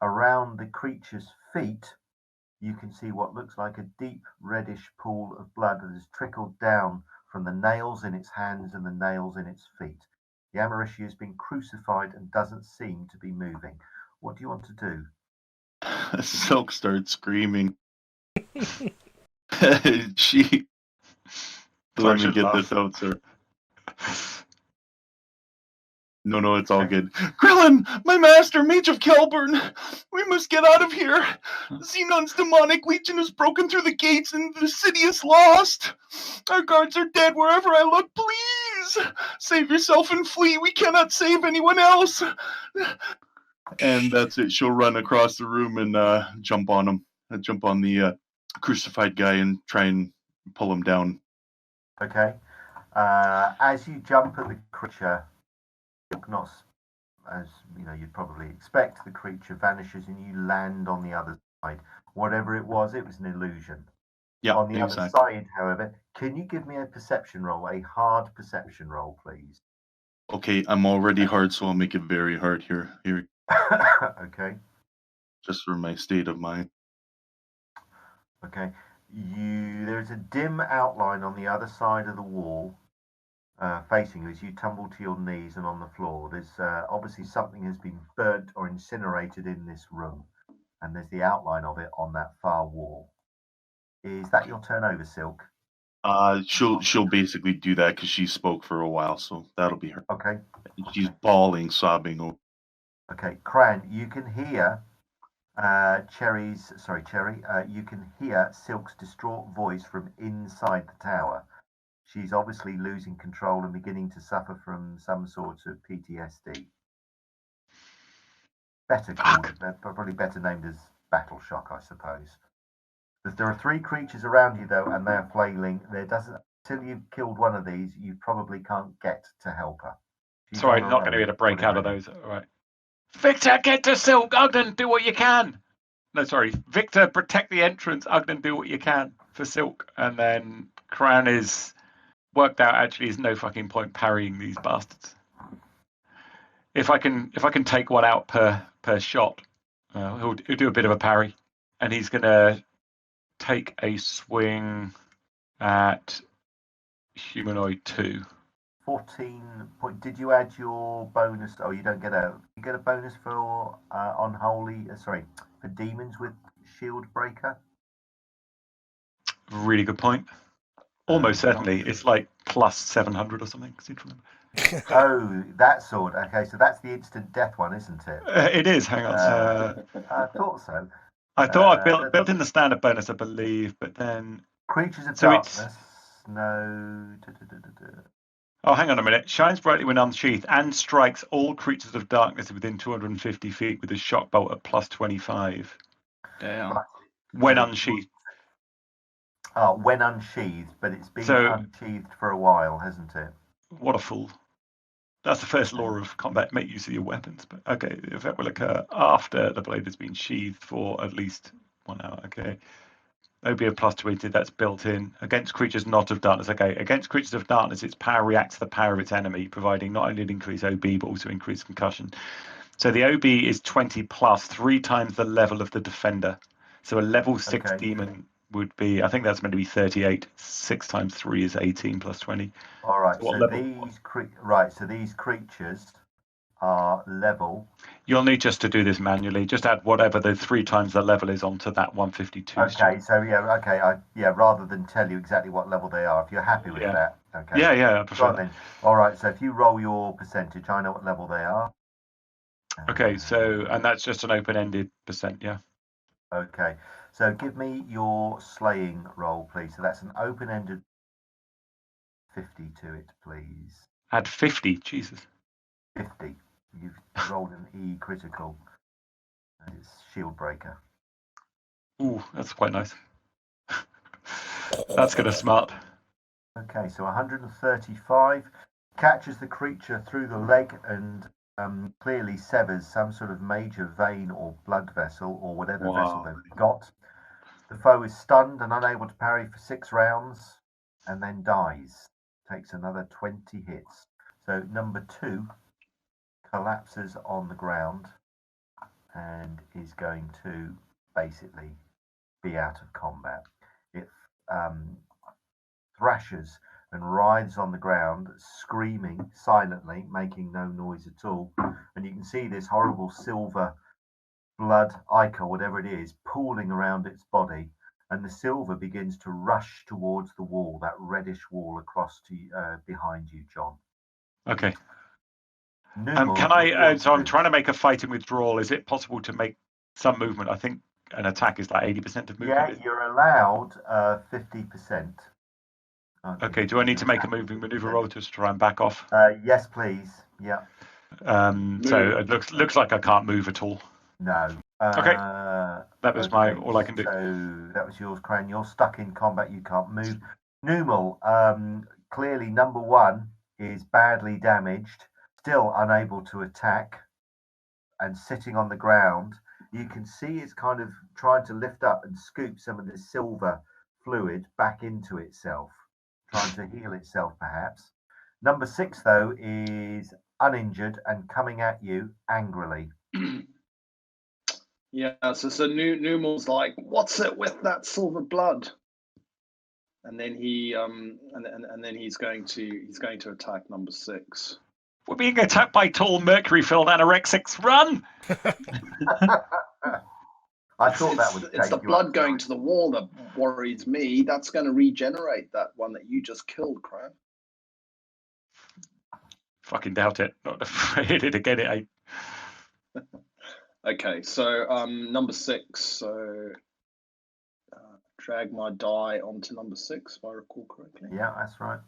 Around the creature's feet, you can see what looks like a deep reddish pool of blood that has trickled down from the nails in its hands and the nails in its feet. The Amarishi has been crucified and doesn't seem to be moving. What do you want to do? Silk starts screaming. She. Let me get this out, sir. No, it's all good. Krillin, my master, Mage of Kelburn, we must get out of here. Xenon's demonic legion has broken through the gates and the city is lost. Our guards are dead wherever I look. Please, save yourself and flee. We cannot save anyone else. And that's it. She'll run across the room and jump on him. Jump on the crucified guy and try and pull him down. Okay. As you jump at the creature, not as you'd probably expect, the creature vanishes and you land on the other side. Whatever it was an illusion. Yeah. On the other side, however, can you give me a perception roll, a hard perception roll, please? Okay, I'm already hard, so I'll make it very hard here. Okay. Just for my state of mind. Okay. There's a dim outline on the other side of the wall, facing you as you tumble to your knees and on the floor. There's obviously something has been burnt or incinerated in this room, and there's the outline of it on that far wall. Is that your turn over, Silk? She'll basically do that because she spoke for a while, so that'll be her. Okay. She's bawling, sobbing. Okay, Cran, you can hear Cherry. You can hear Silk's distraught voice from inside the tower. She's obviously losing control and beginning to suffer from some sort of PTSD. Probably better named as battle shock, I suppose. There are 3 creatures around you, though, and they're flailing. Until you've killed one of these, you probably can't get to help her. Sorry, not going to be able to break out of those. All right. Victor, get to Silk. Ogden, do what you can. No, sorry. Victor, protect the entrance. Ogden, do what you can for Silk. And then Cran is worked out actually is no fucking point parrying these bastards. If I can take one out per shot, he'll do a bit of a parry. And he's going to take a swing at Humanoid 2. 14 point. Did you add your bonus? Oh, you don't get you get a bonus for unholy. For demons with shield breaker. Really good point. Almost certainly. It's like plus 700 or something. Oh, that sword. Okay, so that's the instant death one, isn't it? It is. Hang on. I thought so. I thought I built in the standard bonus, I believe, but then Creatures of So darkness. No. oh, hang on a minute. Shines brightly when unsheathed and strikes all creatures of darkness within 250 feet with a shock bolt at plus 25 Damn. Right. when unsheathed. Oh, when unsheathed, but it's been unsheathed for a while, hasn't it? What a fool. That's the first law of combat. Make use of your weapons. But okay, the effect will occur after the blade has been sheathed for at least 1 hour. Okay. OB of plus 20, that's built in. Against creatures not of darkness. Okay. Against creatures of darkness, its power reacts to the power of its enemy, providing not only an increased OB, but also increased concussion. So the OB is 20 plus, 3 times the level of the defender. So a level 6 demon would be, I think that's meant to be 38. 6 times 3 is 18 plus 20. All right. So these creatures are level. You'll need just to do this manually. Just add whatever the 3 times the level is onto that 152. Okay. So rather than tell you exactly what level they are, if you're happy with that. Okay. Yeah. I prefer that. Then. All right. So if you roll your percentage, I know what level they are. Okay. So and that's just an open-ended percent. Yeah. Okay. So give me your slaying roll, please. So that's an open-ended 50 to it, please. Add 50. Jesus. 50. You've rolled an E critical. And it's shield breaker. Ooh, that's quite nice. That's gonna smart. Okay, so 135 catches the creature through the leg and clearly severs some sort of major vein or blood vessel or whatever vessel they've got. The foe is stunned and unable to parry for 6 rounds and then dies. Takes another 20 hits. So number 2 collapses on the ground and is going to basically be out of combat. It thrashes and writhes on the ground, screaming silently, making no noise at all. And you can see this horrible silver blood ichor, whatever it is, pooling around its body. And the silver begins to rush towards the wall, that reddish wall across to behind you, John. Okay. Can I? So I'm trying to make a fighting withdrawal. Is it possible to make some movement? I think an attack is like 80% of movement. Yeah, you're allowed 50%. Okay. Do I need to make a moving maneuver roll to try and back off? Yes, please. Yeah. So it looks like I can't move at all. No. Okay. That was all I can do. So that was yours, Crane. You're stuck in combat. You can't move. Numal, clearly number 1 is badly damaged, still unable to attack, and sitting on the ground. You can see it's kind of trying to lift up and scoop some of the silver fluid back into itself, trying to heal itself, perhaps. Number 6, though, is uninjured and coming at you angrily. Yeah, so Numal's like, "What's it with that silver blood?" And then he and then he's going to attack number 6. We're being attacked by tall mercury-filled anorexics. Run! I thought that would. It's the blood going to the wall that worries me. That's going to regenerate that one that you just killed, Cran. Fucking doubt it. Not hit it again. It ain't. Okay, so number 6. So drag my die onto number 6, if I recall correctly. Yeah, that's right.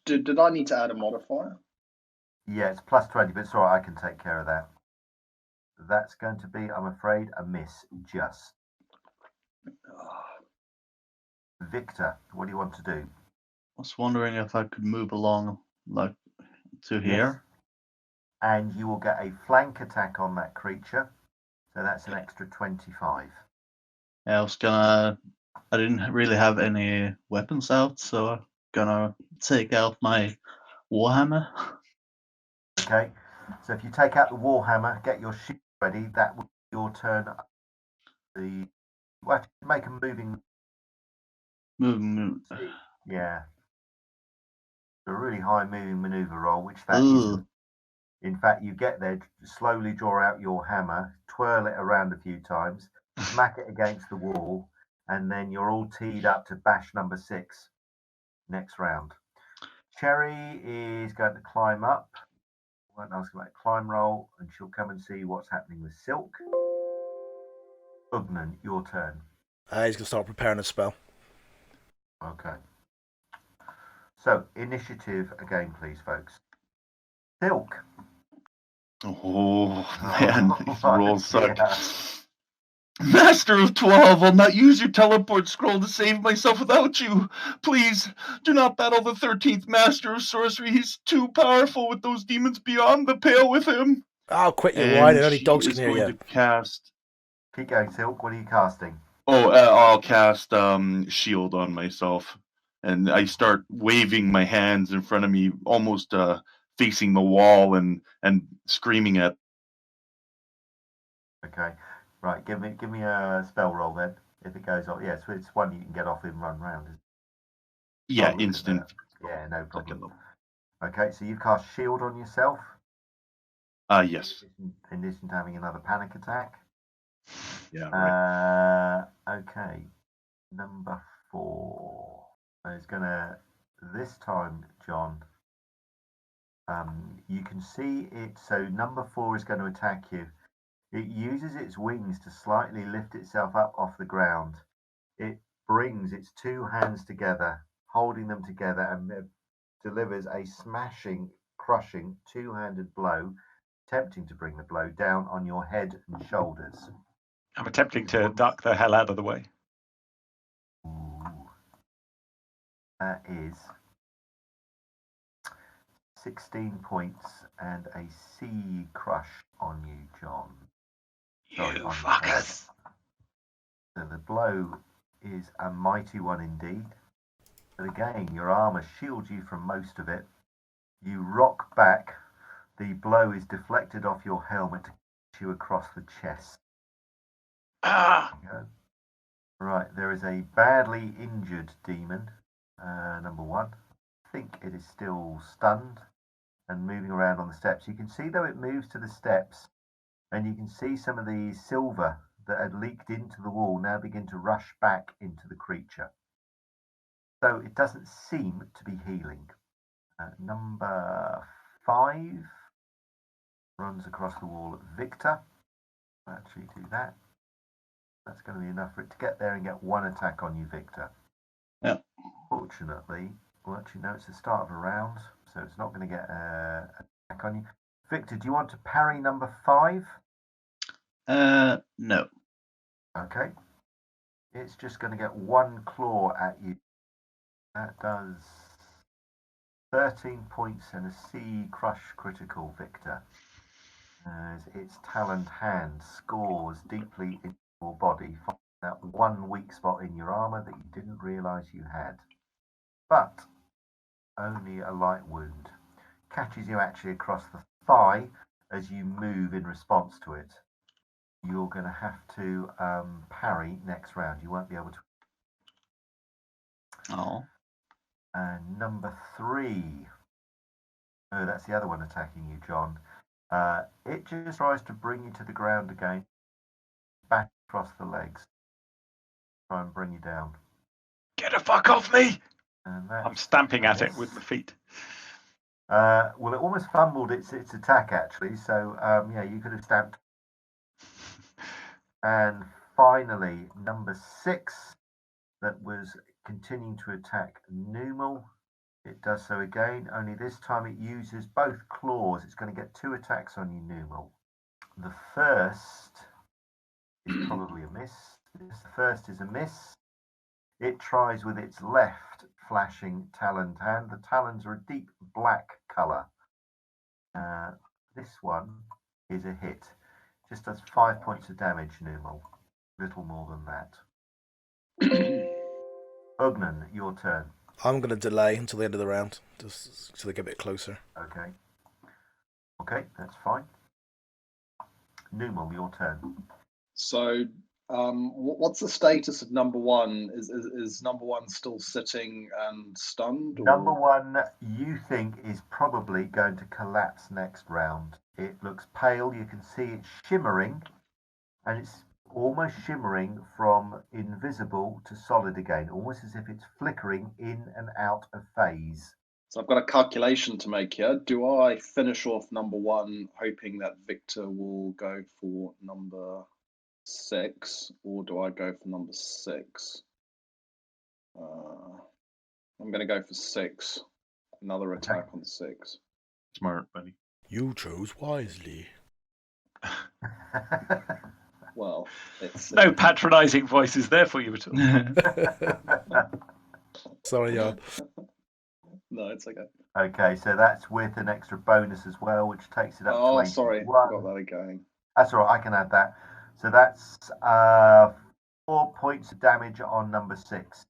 Did I need to add a modifier? Yeah, it's plus 20, but it's all right. I can take care of that. That's going to be, I'm afraid, a miss. Just. Victor, what do you want to do? I was wondering if I could move along, like, to here. Yes. And you will get a flank attack on that creature. So that's an extra 25. Yeah, I didn't really have any weapons out, so I'm gonna take out my warhammer. Okay, so if you take out the warhammer, get your shield ready, that will be your turn. We'll have to make a moving. Yeah. A really high moving maneuver roll, which that isn't. In fact, you get there, slowly draw out your hammer, twirl it around a few times, smack it against the wall, and then you're all teed up to bash number 6 next round. Cherry is going to climb up. I won't ask about a climb roll, and she'll come and see what's happening with Silk. Ugnan, your turn. He's going to start preparing a spell. Okay. So, initiative again, please, folks. Silk. Oh, man, these rolls suck. Yeah. Master of 12, I'll not use your teleport scroll to save myself without you. Please, do not battle the 13th Master of Sorcery. He's too powerful with those demons beyond the pale with him. Oh, quit your And whining. Only she dogs is can hear going you. to cast... Keep going, Silk. What are you casting? Oh, I'll cast Shield on myself. And I start waving my hands in front of me, almost facing the wall and screaming at... Okay. Right, give me a spell roll then. If it goes off, so it's one you can get off in run round. Yeah, look at instant. that. Yeah, no Second problem. level. Okay, so you've cast shield on yourself. Yes. In addition to having another panic attack. Yeah, right. Okay. Number 4. It's gonna this time, John. You can see it. So number 4 is going to attack you. It uses its wings to slightly lift itself up off the ground. It brings its 2 hands together, holding them together, and delivers a smashing, crushing 2-handed blow, attempting to bring the blow down on your head and shoulders. I'm attempting to duck the hell out of the way. Ooh. That is 16 points and a sea crush on you, John. Sorry, You on fuckers! So the blow is a mighty one indeed. But again, your armor shields you from most of it. You rock back. The blow is deflected off your helmet to hit you across the chest. Ah! There you go. Right, there is a badly injured demon, number 1. I think it is still stunned and moving around on the steps. You can see, though, it moves to the steps, and you can see some of the silver that had leaked into the wall now begin to rush back into the creature. So it doesn't seem to be healing. Number 5 runs across the wall at Victor. Actually do that. That's going to be enough for it to get there and get 1 attack on you, Victor. Yeah. Fortunately, well, actually, no, it's the start of a round, so it's not going to get an attack on you. Victor, do you want to parry number 5? No. Okay. It's just going to get 1 claw at you. That does 13 points and a sea crush critical, Victor. As its taloned hand scores deeply into your body, finding that 1 weak spot in your armor that you didn't realize you had. But only a light wound. Catches you actually across the thigh as you move in response to it. You're going to have to parry next round. You won't be able to. Oh. And number 3. Oh, that's the other one attacking you, John. It just tries to bring you to the ground again. Back across the legs. Try and bring you down. Get the fuck off me! And I'm stamping at it with my feet. Well, it almost fumbled its attack, actually. So, you could have stamped. And finally, number 6, that was continuing to attack Numal. It does so again, only this time it uses both claws. It's going to get 2 attacks on you, Numal. The first is probably a miss. The first is a miss. It tries with its left flashing taloned hand. The talons are a deep black colour. This one is a hit. Just does 5 points of damage, Numal. Little more than that. Ugnan, your turn. I'm going to delay until the end of the round, just so they get a bit closer. Okay. Okay, that's fine. Numal, your turn. So, what's the status of number 1? Is number 1 still sitting and stunned? Or? Number 1, you think, is probably going to collapse next round. It looks pale. You can see it shimmering, and it's almost shimmering from invisible to solid again, almost as if it's flickering in and out of phase. So I've got a calculation to make here. Do I finish off number 1, hoping that Victor will go for number 6, or do I go for number 6? I'm going to go for 6. Another attack on 6. Smart, buddy. You chose wisely. Well, it's No patronising voices there for you at all. Sorry, Jan. No, it's okay. Okay, so that's with an extra bonus as well, which takes it up to Oh, sorry, 81. got that again. That's all right, I can add that. So that's 4 points of damage on number 6.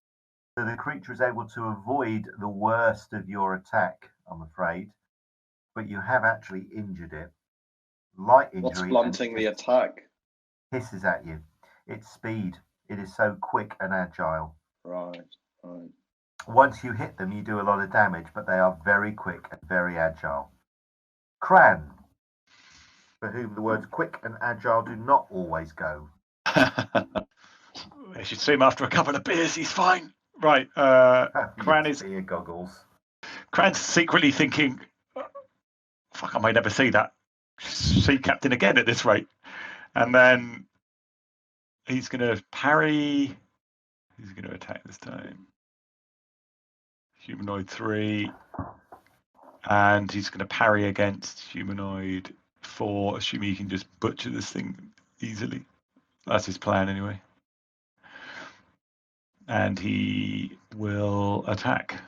So the creature is able to avoid the worst of your attack, I'm afraid, but you have actually injured it. Light injury. What's blunting the attack? Hisses at you. Its speed. It is so quick and agile. Right. Once you hit them, you do a lot of damage, but they are very quick and very agile. Cran, for whom the words quick and agile do not always go. You should see him after a couple of beers. He's fine. Right. Cran is. Beer goggles. Cran's secretly thinking, "Fuck, I may never see that sea captain again at this rate." And then he's going to parry. Who's going to attack this time? Humanoid 3. And he's going to parry against Humanoid 4, assuming he can just butcher this thing easily. That's his plan anyway. And he will attack.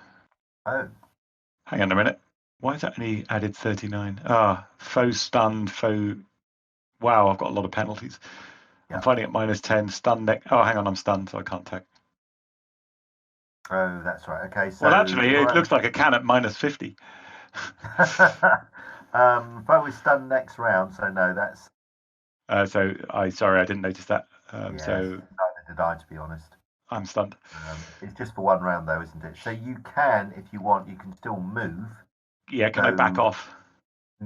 Oh. Hang on a minute. Why is that only added 39? Foe stunned, foe... Wow, I've got a lot of penalties. Yeah. I'm finding it -10, stun neck. Oh, hang on, I'm stunned, so I can't attack. Oh, that's right. Okay, so... Well, actually, it looks like a can at -50. Foe is stunned next round, so no, that's... Sorry, I didn't notice that. Yes, so neither did I, to be honest. I'm stunned. It's just for 1 round, though, isn't it? So you can, if you want, you can still move. Yeah, can I back off?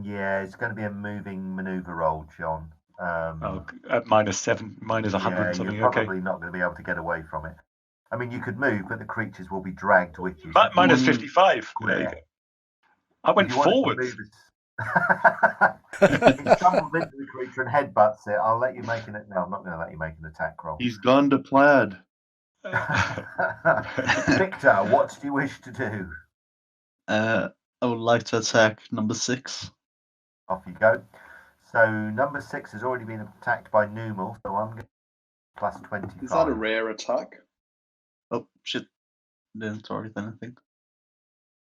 Yeah, it's going to be a moving maneuver roll, John. At -7, -100 something. You're probably not going to be able to get away from it. I mean, you could move, but the creatures will be dragged with you. -55. There you go. I went forward. If you stumble into the creature and headbutts it, I'll let you make an... No, I'm not going to let you make an attack roll. He's gone to plaid. Victor, what do you wish to do? I would like to attack number 6. Off you go. So number 6 has already been attacked by Numal, so I'm going to plus 25. Is that a rare attack? Oh, shit. Didn't target anything.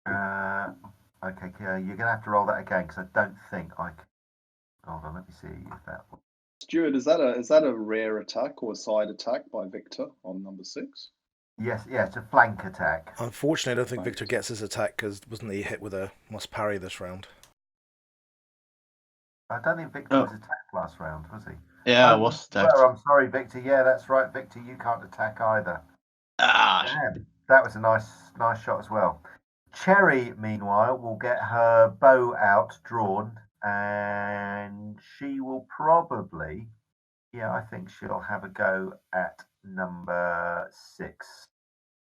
Okay, you're going to have to roll that again, because I don't think I can... Hold on, let me see if that... Stuart, is that a rare attack or a side attack by Victor on number 6? Yes, it's a flank attack. Unfortunately, I don't think Victor gets his attack, because wasn't he hit with a must parry this round? I don't think Victor was attacked last round, was he? Yeah, I was attacked. Well, I'm sorry, Victor. Yeah, that's right, Victor. You can't attack either. Damn, that was a nice shot as well. Cherry, meanwhile, will get her bow out, drawn, and she will probably... Yeah, I think she'll have a go at number 6.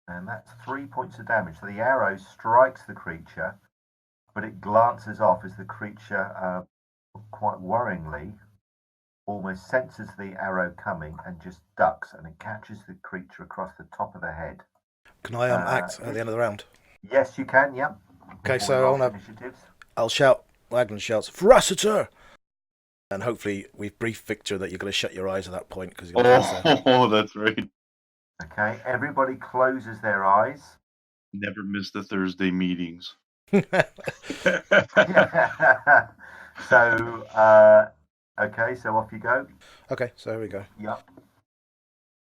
And that's 3 points of damage. So the arrow strikes the creature, but it glances off as the creature, quite worryingly, almost senses the arrow coming and just ducks, and it catches the creature across the top of the head. Can I act at the end of the round? Yes, you can, yep. Okay, so I'll shout, Wagner shouts, "Veraciter!" And hopefully we've briefed Victor that you're going to shut your eyes at that point. Cause that's right. Okay, everybody closes their eyes. Never miss the Thursday meetings. So, okay, so off you go. Okay, so here we go. Yep.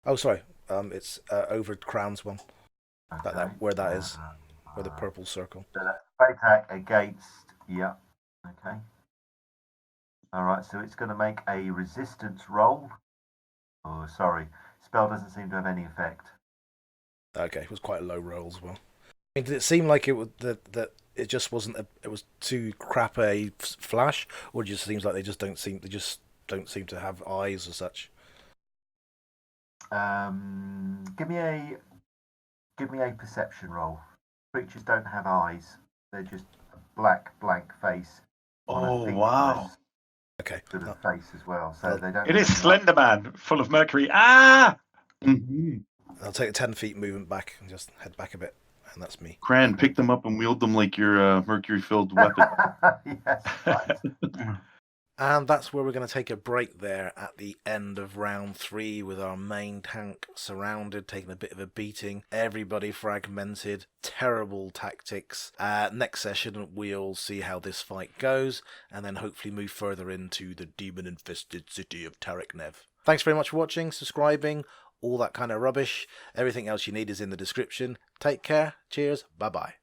Oh, sorry. It's over Crown's one. Okay. Where that is. Where the purple circle. So that's attack against... Yep. Okay. All right, so it's going to make a resistance roll. Oh, sorry. Spell doesn't seem to have any effect. Okay, it was quite a low roll as well. I mean, did it seem like it was that it just wasn't it was too crap a flash, or it just seems like they just don't seem to have eyes or such? Give me a perception roll. Creatures don't have eyes; they're just a black blank face on Oh, a featureless wow. Okay. sort of face as well. So they don't. It have is any Slender Man, full of mercury. Ah! I'll take a 10 feet movement back and just head back a bit. And that's me. Cran, pick them up and wield them like your mercury-filled weapon. Yes, right. And that's where we're going to take a break there at the end of round 3 with our main tank surrounded, taking a bit of a beating. Everybody fragmented. Terrible tactics. Next session, we'll see how this fight goes and then hopefully move further into the demon-infested city of Tarek Nev. Thanks very much for watching, subscribing, all that kind of rubbish. Everything else you need is in the description. Take care. Cheers. Bye-bye.